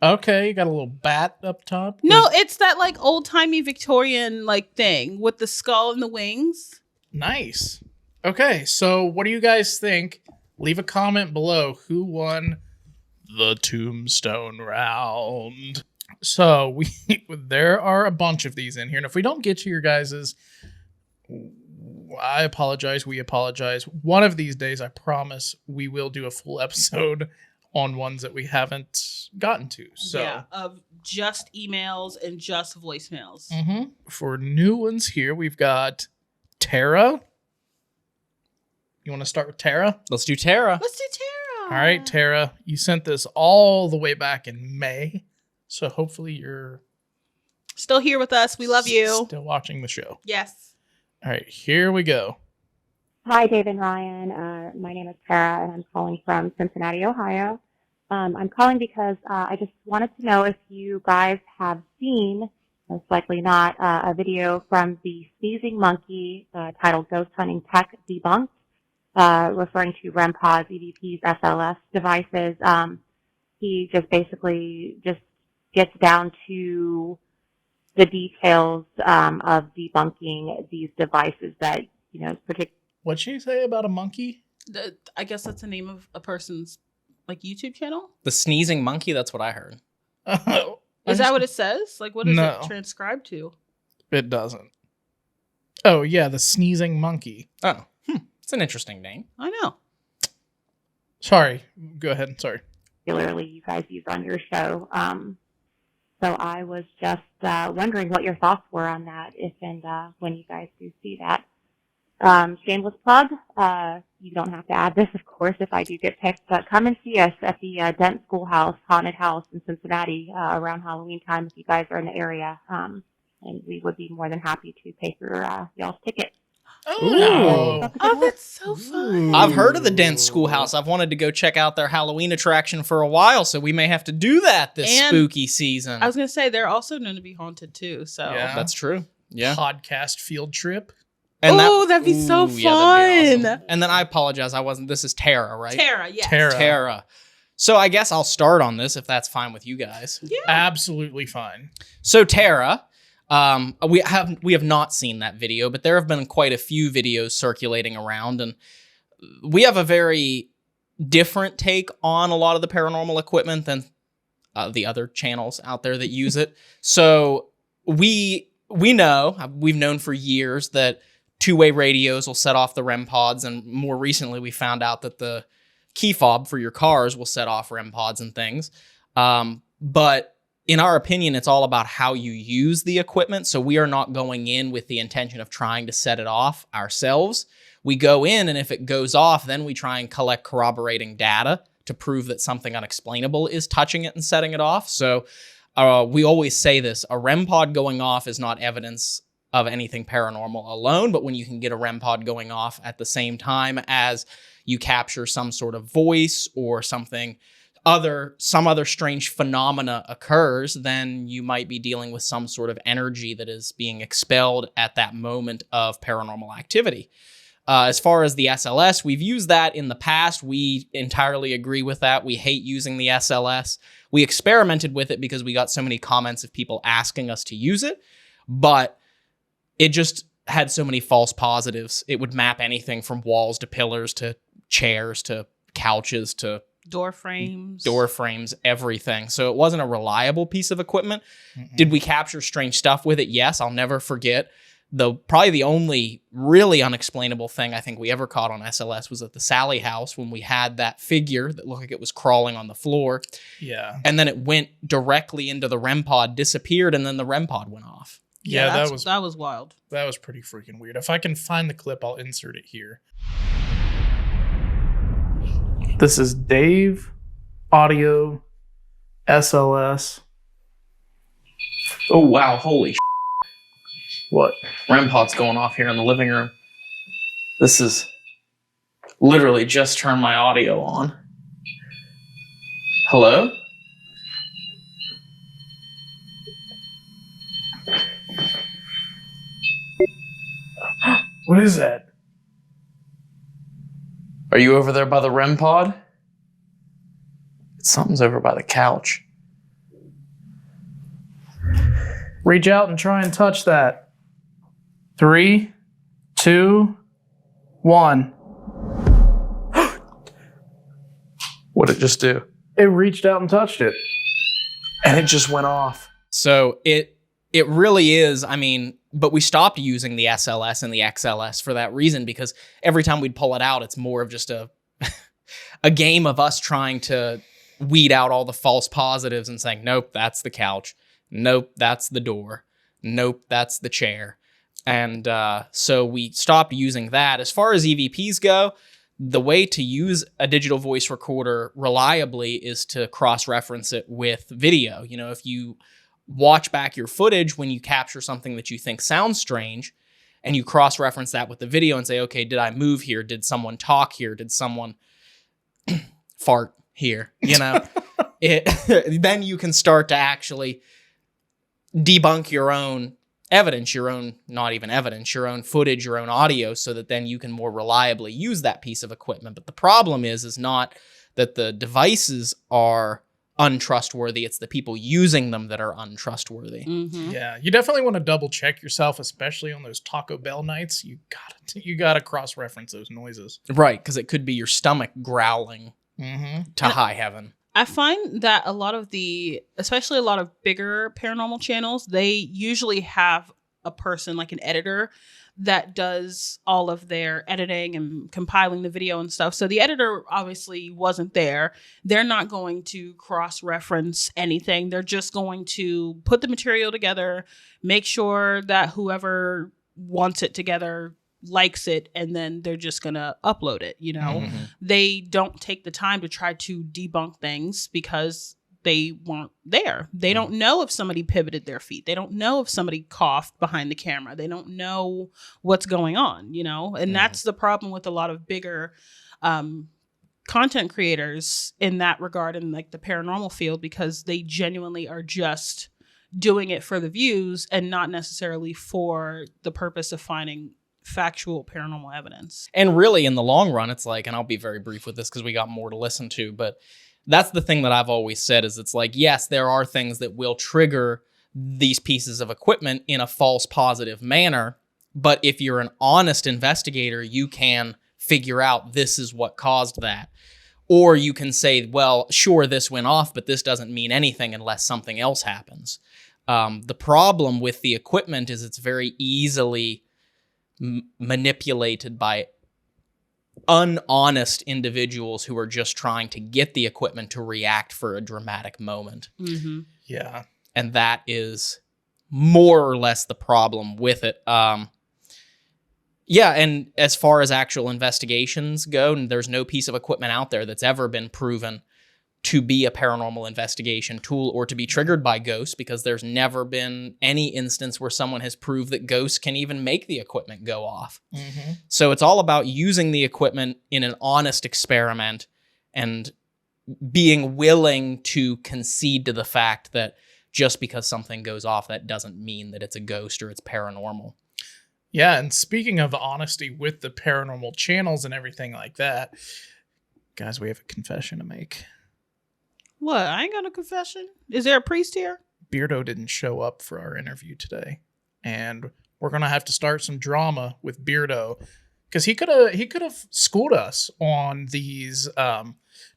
Okay, you got a little bat up top. No, it's that like old timey Victorian like thing with the skull and the wings. Nice. Okay, so what do you guys think? Leave a comment below. Who won the Tombstone round? So there are a bunch of these in here, and if we don't get to your guys's, I apologize. We apologize. One of these days, I promise, we will do a full episode on ones that we haven't gotten to. So Yeah, of just emails and just voicemails. For new ones here, we've got Tara. You want to start with Tara? Let's do Tara. Let's do Tara. All right, Tara, you sent this all the way back in May. So hopefully you're Still here with us. We love you. still watching the show. Yes. All right, here we go. Hi, Dave and Ryan. My name is Tara, and I'm calling from Cincinnati, Ohio. I'm calling because I just wanted to know if you guys have seen, most likely not, a video from the sneezing monkey titled Ghost Hunting Tech Debunked, referring to REM-PODs, EVPs, SLS devices. He just basically just gets down to the details of debunking these devices that, What'd she say about a monkey? I guess that's the name of a person's like YouTube channel. The sneezing monkey, that's what I heard. Is that what it says? Like, what is No. it transcribed to? It doesn't. Oh, yeah, the sneezing monkey. Oh, it's an interesting name. I know. Sorry, go ahead. Sorry. particularly you guys use on your show. So I was just wondering what your thoughts were on that, if and when you guys do see that. Shameless plug. You don't have to add this, of course, if I do get picked, but come and see us at the Dent Schoolhouse Haunted House in Cincinnati around Halloween time if you guys are in the area. And we would be more than happy to pay for y'all's ticket. Oh, Oh, that's so fun. I've heard of the Dent Schoolhouse. I've wanted to go check out their Halloween attraction for a while, so we may have to do that this And spooky season. I was gonna say they're also known to be haunted too. So Yeah. That's true. Yeah. podcast field trip. And oh, that'd be so Ooh, yeah, that'd be fun. awesome. And then I apologize. I wasn't. This is Tara, right? Tara, yes. Tara. Tara. So I guess I'll start on this if that's fine with you guys. Yeah. Absolutely fine. So Tara, we have not seen that video, but there have been quite a few videos circulating around, and we have a very different take on a lot of the paranormal equipment than the other channels out there that use it. So we've known for years that two-way radios will set off the REM pods, and more recently we found out that the key fob for your cars will set off REM pods and things. But in our opinion, it's all about how you use the equipment. So we are not going in with the intention of trying to set it off ourselves. We go in, and if it goes off, then we try and collect corroborating data to prove that something unexplainable is touching it and setting it off. So we always say this, a REM pod going off is not evidence of anything paranormal alone, but when you can get a REM pod going off at the same time as you capture some sort of voice or some other strange phenomena occurs, then you might be dealing with some sort of energy that is being expelled at that moment of paranormal activity. As far as the SLS, we've used that in the past. We entirely agree with that. We hate using the SLS. We experimented with it because we got so many comments of people asking us to use it, but it just had so many false positives. It would map anything from walls to pillars to chairs to couches to door frames, everything. So it wasn't a reliable piece of equipment. Mm-hmm. Did we capture strange stuff with it? Yes. I'll never forget. Probably the only really unexplainable thing I think we ever caught on SLS was at the Sally house when we had that figure that looked like it was crawling on the floor. Yeah. And then it went directly into the REM pod, disappeared, and then the REM pod went off. Yeah, that was wild. That was pretty freaking weird. If I can find the clip, I'll insert it here. This is Dave, audio, SLS. Oh, wow. Holy What? REM pod's going off here in the living room. This is literally just turned my audio on. Hello? What is that? Are you over there by the REM pod? Something's over by the couch. Reach out and try and touch that. 3, 2, 1. What'd it just do? It reached out and touched it. And it just went off. So it really is, but we stopped using the SLS and the XLS for that reason, because every time we'd pull it out, it's more of just a game of us trying to weed out all the false positives and saying, nope, that's the couch. Nope, that's the door. Nope, that's the chair. And so we stopped using that. As far as EVPs go, the way to use a digital voice recorder reliably is to cross-reference it with video. You know, if you watch back your footage when you capture something that you think sounds strange, and you cross-reference that with the video and say, okay, did I move here? Did someone talk here? Did someone fart here? You know, then you can start to actually debunk your own evidence, your own, not even evidence, your own footage, your own audio, so that then you can more reliably use that piece of equipment. But the problem is not that the devices are untrustworthy, it's the people using them that are untrustworthy. Mm-hmm. Yeah, you definitely want to double check yourself, especially on those Taco Bell nights. You gotta cross-reference those noises. Right, because it could be your stomach growling to high heaven. I find that especially a lot of bigger paranormal channels, they usually have a person, like an editor, that does all of their editing and compiling the video and stuff. So the editor obviously wasn't there. They're not going to cross-reference anything. They're just going to put the material together, make sure that whoever wants it together likes it, and then they're just gonna upload it. You know, they don't take the time to try to debunk things because they weren't there. They don't know if somebody pivoted their feet. They don't know if somebody coughed behind the camera. They don't know what's going on, you know? And that's the problem with a lot of bigger content creators in that regard, in like the paranormal field, because they genuinely are just doing it for the views and not necessarily for the purpose of finding factual paranormal evidence. And really, in the long run, it's like, and I'll be very brief with this because we got more to listen to, but that's the thing that I've always said is it's like, yes, there are things that will trigger these pieces of equipment in a false positive manner, but if you're an honest investigator, you can figure out this is what caused that. Or you can say, well, sure, this went off, but this doesn't mean anything unless something else happens. The problem with the equipment is it's very easily manipulated by unhonest individuals who are just trying to get the equipment to react for a dramatic moment. Mm-hmm. Yeah. And that is more or less the problem with it. Yeah, and as far as actual investigations go, there's no piece of equipment out there that's ever been proven to be a paranormal investigation tool or to be triggered by ghosts, because there's never been any instance where someone has proved that ghosts can even make the equipment go off. Mm-hmm. So it's all about using the equipment in an honest experiment and being willing to concede to the fact that just because something goes off, that doesn't mean that it's a ghost or it's paranormal. Yeah, and speaking of honesty with the paranormal channels and everything like that, guys, we have a confession to make. What? I ain't got a confession. Is there a priest here? Beardo didn't show up for our interview today, and we're gonna have to start some drama with Beardo, because he could have schooled us on these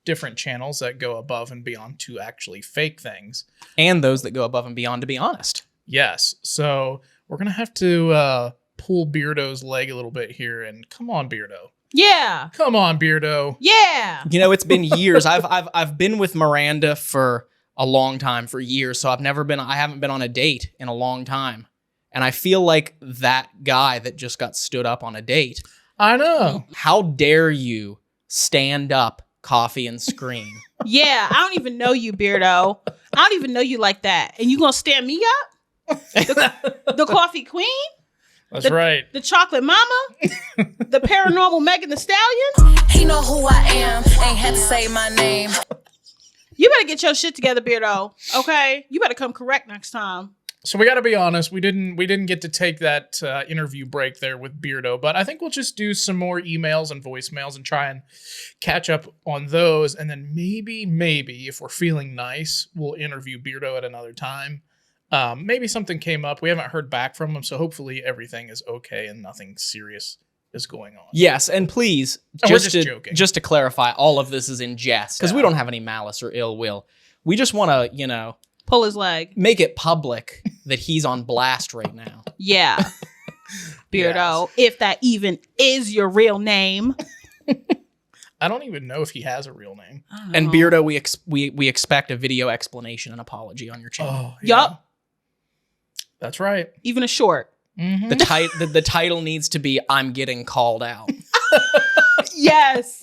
different channels that go above and beyond to actually fake things, And those that go above and beyond to be honest. Yes, so we're gonna have to pull Beardo's leg a little bit here, and come on, Beardo. Yeah. Come on, Beardo. Yeah. You know, it's been years. I've been with Miranda for a long time, for years, so I haven't been on a date in a long time. And I feel like that guy that just got stood up on a date. I know. How dare you stand up, coffee, and scream? Yeah. I don't even know you, Beardo. I don't even know you like that. And you gonna stand me up? The coffee queen? That's right. The chocolate mama? The paranormal Megan Thee Stallion? He know who I am. Ain't had to say my name. You better get your shit together, Beardo. Okay? You better come correct next time. So we got to be honest. We didn't get to take that interview break there with Beardo, but I think we'll just do some more emails and voicemails and try and catch up on those, and then maybe if we're feeling nice, we'll interview Beardo at another time. Maybe something came up. We haven't heard back from him, so hopefully everything is okay and nothing serious is going on. Yes, and please, We're just joking. Just to clarify, all of this is in jest, because we don't have any malice or ill will. We just want to, Pull his leg. make it public that he's on blast right now. Yeah. Beardo, if that even is your real name. I don't even know if he has a real name. And Beardo, we expect a video explanation and apology on your channel. Oh, yeah. Yup. That's right. Even a short. Mm-hmm. The title needs to be "I'm Getting Called Out." Yes.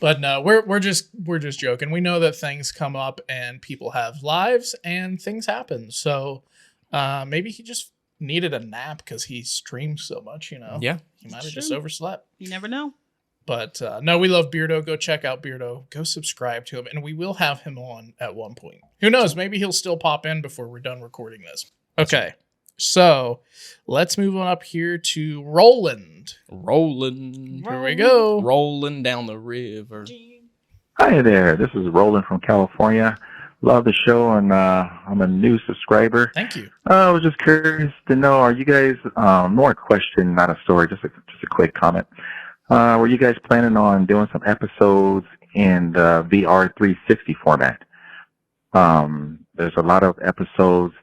But no, we're just joking. We know that things come up and people have lives and things happen. So maybe he just needed a nap because he streams so much. Yeah, he might have just overslept. You never know. But no, we love Beardo. Go check out Beardo. Go subscribe to him, and we will have him on at one point. Who knows? Maybe he'll still pop in before we're done recording this. Okay, so let's move on up here to Roland. Here we go. Rolling down the river. Hi there, this is Roland from California. Love the show, and I'm a new subscriber. Thank you. I was just curious to know, are you guys, more a question, not a story, just a quick comment. Were you guys planning on doing some episodes in the VR 360 format? There's a lot of episodes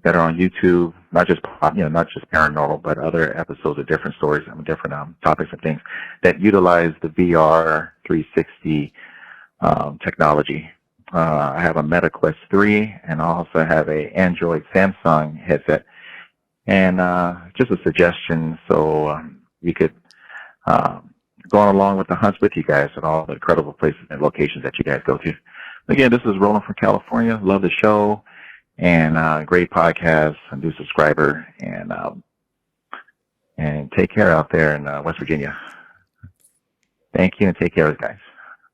that are on YouTube, not just paranormal, but other episodes of different stories and different topics and things that utilize the VR 360 technology. I have a Meta Quest 3, and I also have a Android Samsung headset. And just a suggestion, so you could go along with the hunts with you guys and all the incredible places and locations that you guys go to. Again, this is Roland from California. Love the show, and great podcast, a new subscriber, and take care out there in West Virginia. Thank you, and take care, guys.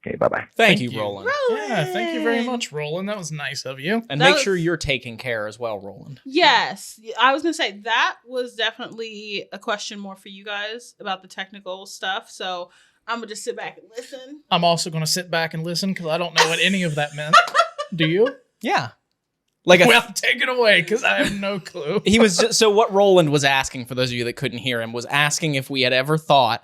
Okay, bye-bye. Thank you, Roland. Yeah, thank you very much, Roland. That was nice of you. And make sure you're taking care as well, Roland. Yes. I was going to say that was definitely a question more for you guys about the technical stuff. So I'm going to just sit back and listen. I'm also going to sit back and listen because I don't know what any of that meant. Do you? Yeah. Well, take it away because I have no clue. So what Roland was asking, for those of you that couldn't hear him, was asking if we had ever thought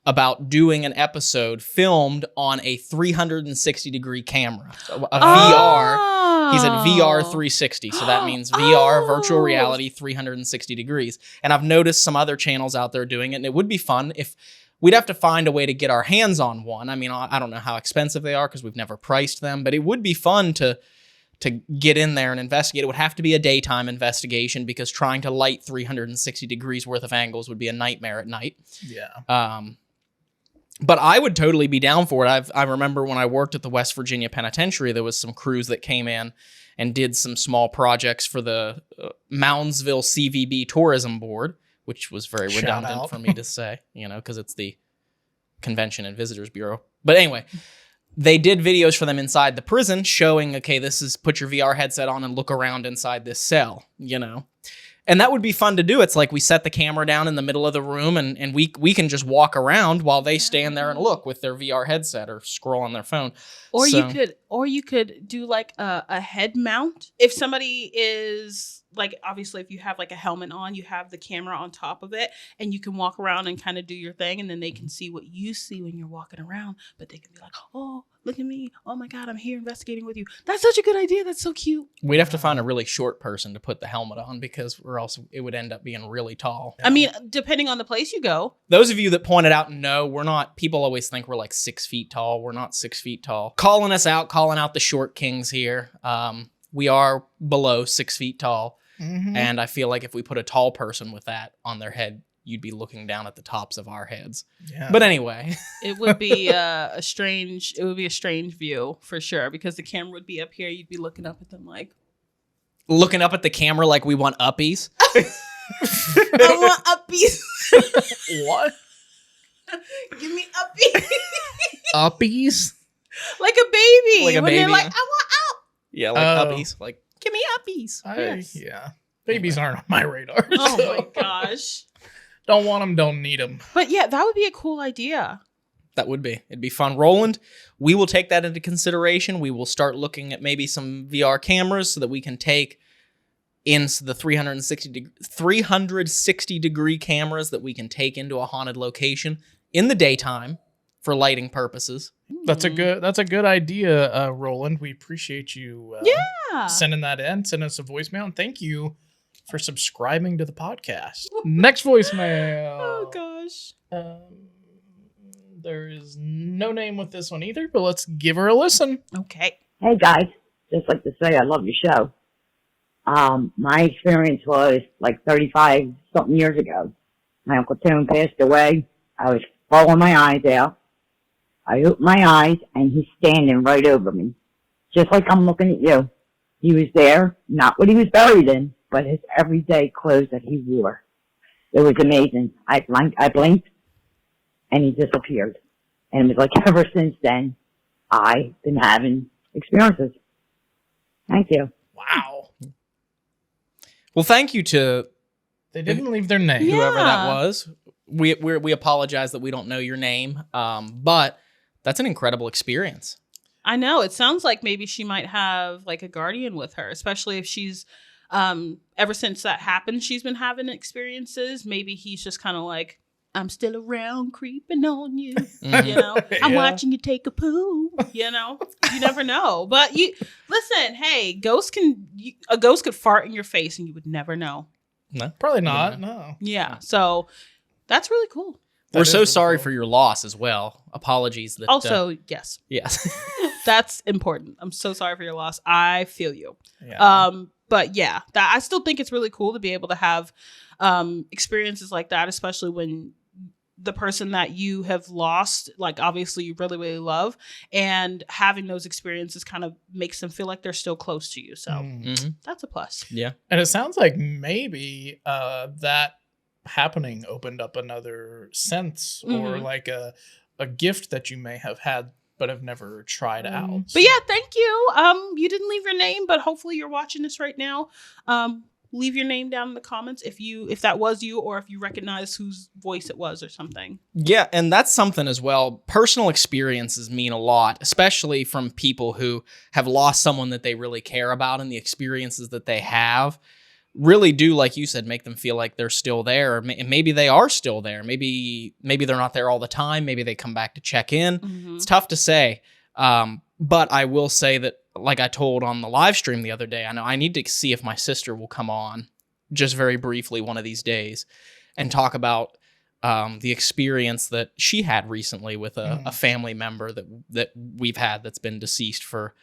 about doing an episode filmed on a 360-degree camera, a VR. He said VR 360, so that means VR, virtual reality, 360 degrees. And I've noticed some other channels out there doing it, and it would be fun if we'd have to find a way to get our hands on one. I mean, I don't know how expensive they are because we've never priced them, but it would be fun to get in there and investigate. It would have to be a daytime investigation because trying to light 360 degrees worth of angles would be a nightmare at night. Yeah. But I would totally be down for it. I remember when I worked at the West Virginia Penitentiary, there was some crews that came in and did some small projects for the Moundsville CVB Tourism Board, which was very redundant for me to say, because it's the Convention and Visitors Bureau. But anyway, they did videos for them inside the prison showing, okay, this is put your VR headset on and look around inside this cell, And that would be fun to do. It's like we set the camera down in the middle of the room and we can just walk around while they stand there and look with their VR headset or scroll on their phone. Or you could do like a head mount. If somebody is like, obviously if you have like a helmet on, you have the camera on top of it and you can walk around and kind of do your thing and then they can see what you see when you're walking around, but they can be like, oh, look at me. Oh my God, I'm here investigating with you. That's such a good idea. That's so cute. We'd have to find a really short person to put the helmet on because it would end up being really tall. I mean, depending on the place you go. Those of you that pointed out, no, we're not, people always think we're like 6 feet tall. We're not 6 feet tall. Calling out the short kings here. We are below 6 feet tall. Mm-hmm. And I feel like if we put a tall person with that on their head, you'd be looking down at the tops of our heads. Yeah. But anyway, it would be a strange view for sure because the camera would be up here. You'd be looking up at them like looking up at the camera like we want uppies. I want uppies. What? Give me uppies. Uppies? Like a baby. Like a when baby. They're like, I want up. Yeah, like uppies. Like, give me uppies. Yes. Yeah. Babies aren't on my radar. Oh my gosh. Don't want them, don't need them. But yeah, that would be a cool idea. That would be. It'd be fun. Roland, we will take that into consideration. We will start looking at maybe some VR cameras so that we can take in the 360 degree cameras that we can take into a haunted location in the daytime for lighting purposes. That's a good idea, Roland. We appreciate you sending that in. Send us a voicemail, and thank you for subscribing to the podcast. Next voicemail. Oh gosh. There is no name with this one either, but let's give her a listen. Okay. Hey guys, just like to say I love your show. My experience was like 35 something years ago. My Uncle Tim passed away. I was bawling my eyes out. I opened my eyes and he's standing right over me. Just like I'm looking at you. He was there, not what he was buried in, but his everyday clothes that he wore. It was amazing. I blinked and he disappeared. And it was like ever since then, I've been having experiences. Thank you. Wow. Well, thank you to... They didn't leave their name. Whoever that was. We apologize that we don't know your name, but that's an incredible experience. I know. It sounds like maybe she might have like a guardian with her, especially if she's, ever since that happened, she's been having experiences. Maybe he's just kind of like, I'm still around creeping on you. Mm-hmm. You know, I'm watching you take a poo. You know, you never know. But listen, hey, a ghost could fart in your face and you would never know. No, probably not. No. Yeah. So that's really cool. We're so sorry for your loss as well. Apologies. That, also, yes. Yes. That's important. I'm so sorry for your loss. I feel you. Yeah. But yeah, I still think it's really cool to be able to have experiences like that, especially when the person that you have lost, like obviously you really, really love, and having those experiences kind of makes them feel like they're still close to you. So that's a plus. Yeah. And it sounds like maybe that happening opened up another sense or like a gift that you may have had but have never tried out. But yeah, thank you. You didn't leave your name, but hopefully you're watching this right now. Leave your name down in the comments if that was you or if you recognize whose voice it was or something. Yeah, and that's something as well. Personal experiences mean a lot, especially from people who have lost someone that they really care about and the experiences that they have. really do, like you said, make them feel like they're still there. Maybe they are still there. Maybe they're not there all the time. Maybe they come back to check in. Mm-hmm. It's tough to say. But I will say that, like I told on the live stream the other day, I know I need to see if my sister will come on just very briefly one of these days and talk about the experience that she had recently with a family member that we've had that's been deceased for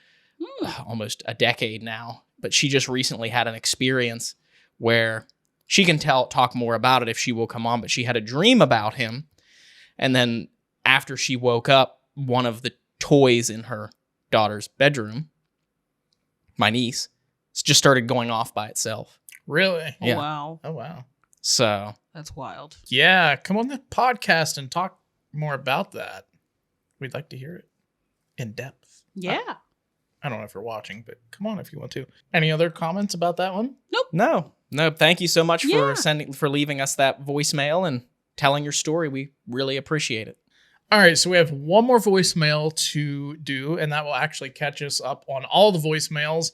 almost a decade now. But she just recently had an experience where she can talk more about it if she will come on, but she had a dream about him. And then after she woke up, one of the toys in her daughter's bedroom, my niece, just started going off by itself. Really? Oh, Yeah. wow. Oh, wow. So That's wild. Yeah, come on the podcast and talk more about that. We'd like to hear it in depth. Yeah. I don't know if you're watching, but come on if you want to. Any other comments about that one? No. Thank you so much Yeah. for leaving us that voicemail and telling your story. We really appreciate it. All right, so we have one more voicemail to do, and that will actually catch us up on all the voicemails.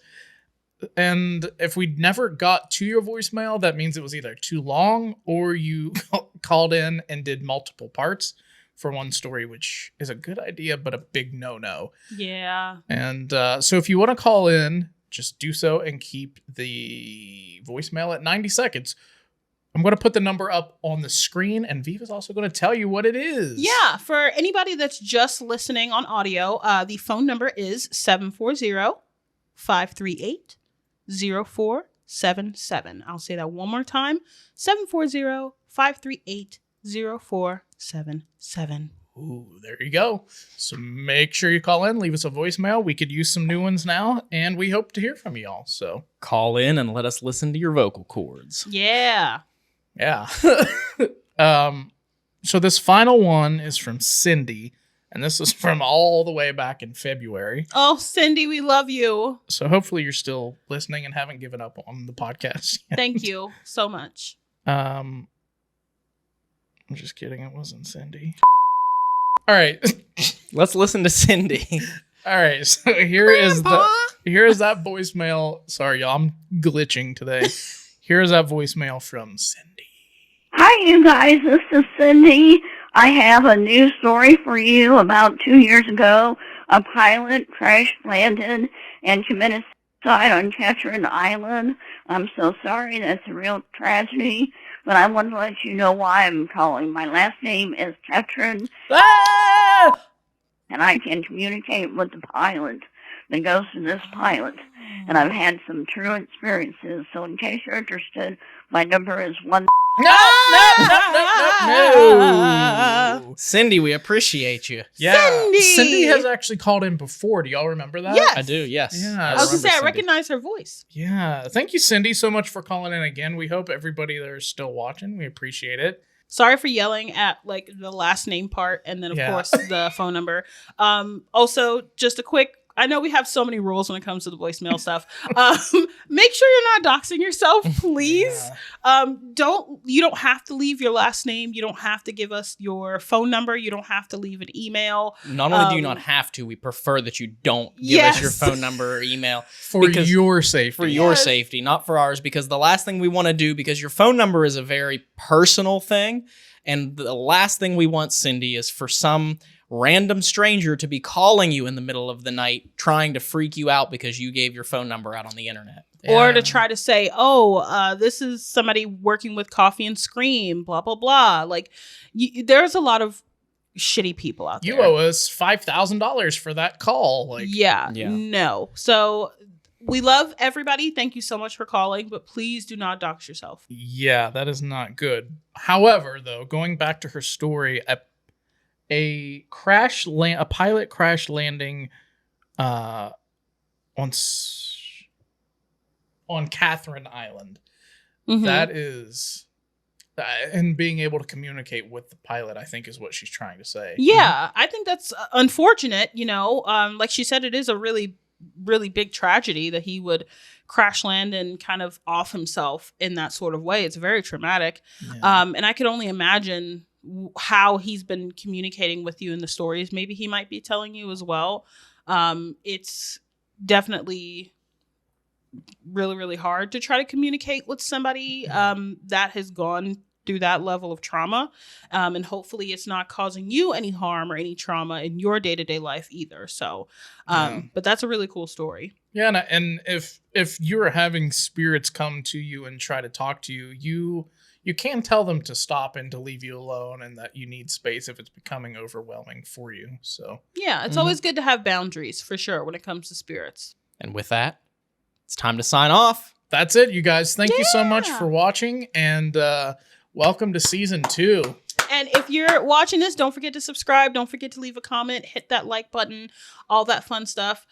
And if we never got to your voicemail, that means it was either too long or you called in and did multiple parts for one story, which is a good idea, but a big no-no. Yeah. And so if you want to call in, just do so and keep the voicemail at 90 seconds. I'm going to put the number up on the screen, and Viva's also going to tell you what it is. Yeah. For anybody that's just listening on audio, the phone number is 740-538-0477. I'll say that one more time. 740-538-0477. Ooh, there you go. So make sure you call in, leave us a voicemail. We could use some new ones now, and we hope to hear from you all. So Call in and let us listen to your vocal cords. Yeah. yeah. So this final one is from Cindy, and this is from all the way back in February. Oh, Cindy, we love you. So hopefully you're still listening and haven't given up on the podcast yet. Thank you so much. I'm just kidding. It wasn't Cindy. All right. Let's listen to Cindy. All right. So here is that voicemail. Sorry, y'all. I'm glitching today. Here is that voicemail from Cindy. Hi, you guys. This is Cindy. I have a news story for you. About 2 years ago, a pilot crash landed and committed suicide on Catherine Island. I'm so sorry. That's a real tragedy. But I want to let you know why I'm calling. My last name is Catherine. Ah! And I can communicate with the pilot, the ghost of this pilot. And I've had some true experiences. So in case you're interested, my number is 1. No. Cindy, we appreciate you. Yeah. Cindy has actually called in before. Do y'all remember that? Yes. I do, yes. Yeah. I was going to say, I Cindy. recognize her voice. Yeah. Thank you, Cindy, so much for calling in again. We hope everybody there is still watching. We appreciate it. Sorry for yelling at like the last name part and then of course the phone number. Also, just a quick, I know we have so many rules when it comes to the voicemail stuff. Make sure you're not doxing yourself, please. Yeah. You don't have to leave your last name. You don't have to give us your phone number. You don't have to leave an email. Not only do you not have to, we prefer that you don't give us your phone number or email. For your safety. For your safety, not for ours, because the last thing we want to do, because your phone number is a very personal thing, and the last thing we want, Cindy, is for some random stranger to be calling you in the middle of the night trying to freak you out because you gave your phone number out on the internet. Or to try to say, this is somebody working with Coffee and Scream, blah, blah, blah. Like, there's a lot of shitty people out there. You owe us $5,000 for that call. Like, yeah, no. So we love everybody. Thank you so much for calling, but please do not dox yourself. Yeah, that is not good. However, though, going back to her story, a pilot crash landing on Catherine Island. Mm-hmm. That is, and being able to communicate with the pilot, I think, is what she's trying to say. Yeah, I think that's unfortunate. You know, like she said, it is a really, really big tragedy that he would crash land and kind of off himself in that sort of way. It's very traumatic. Yeah. And I could only imagine how he's been communicating with you in the stories. Maybe he might be telling you as well. It's definitely really, really hard to try to communicate with somebody that has gone through that level of trauma. And hopefully it's not causing you any harm or any trauma in your day-to-day life either. So, but that's a really cool story. Yeah, and if you're having spirits come to you and try to talk to you, you can tell them to stop and to leave you alone and that you need space if it's becoming overwhelming for you. So yeah, it's always good to have boundaries for sure when it comes to spirits. And with that, it's time to sign off. That's it, you guys. Thank you so much for watching, and welcome to season 2. And if you're watching this, don't forget to subscribe. Don't forget to leave a comment, hit that like button, all that fun stuff.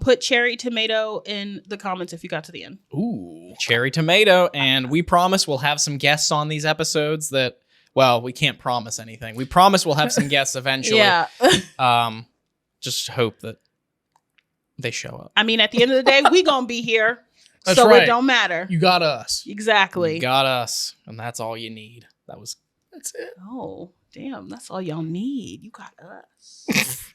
Put cherry tomato in the comments if you got to the end. Ooh, cherry tomato. And we promise we'll have some guests on these episodes that, well, we can't promise anything. We promise we'll have some guests eventually. Yeah. Just hope that they show up. I mean, at the end of the day, we gonna be here. That's so right. It don't matter. You got us. Exactly. You got us. And that's all you need. That's it. Oh, damn. That's all y'all need. You got us.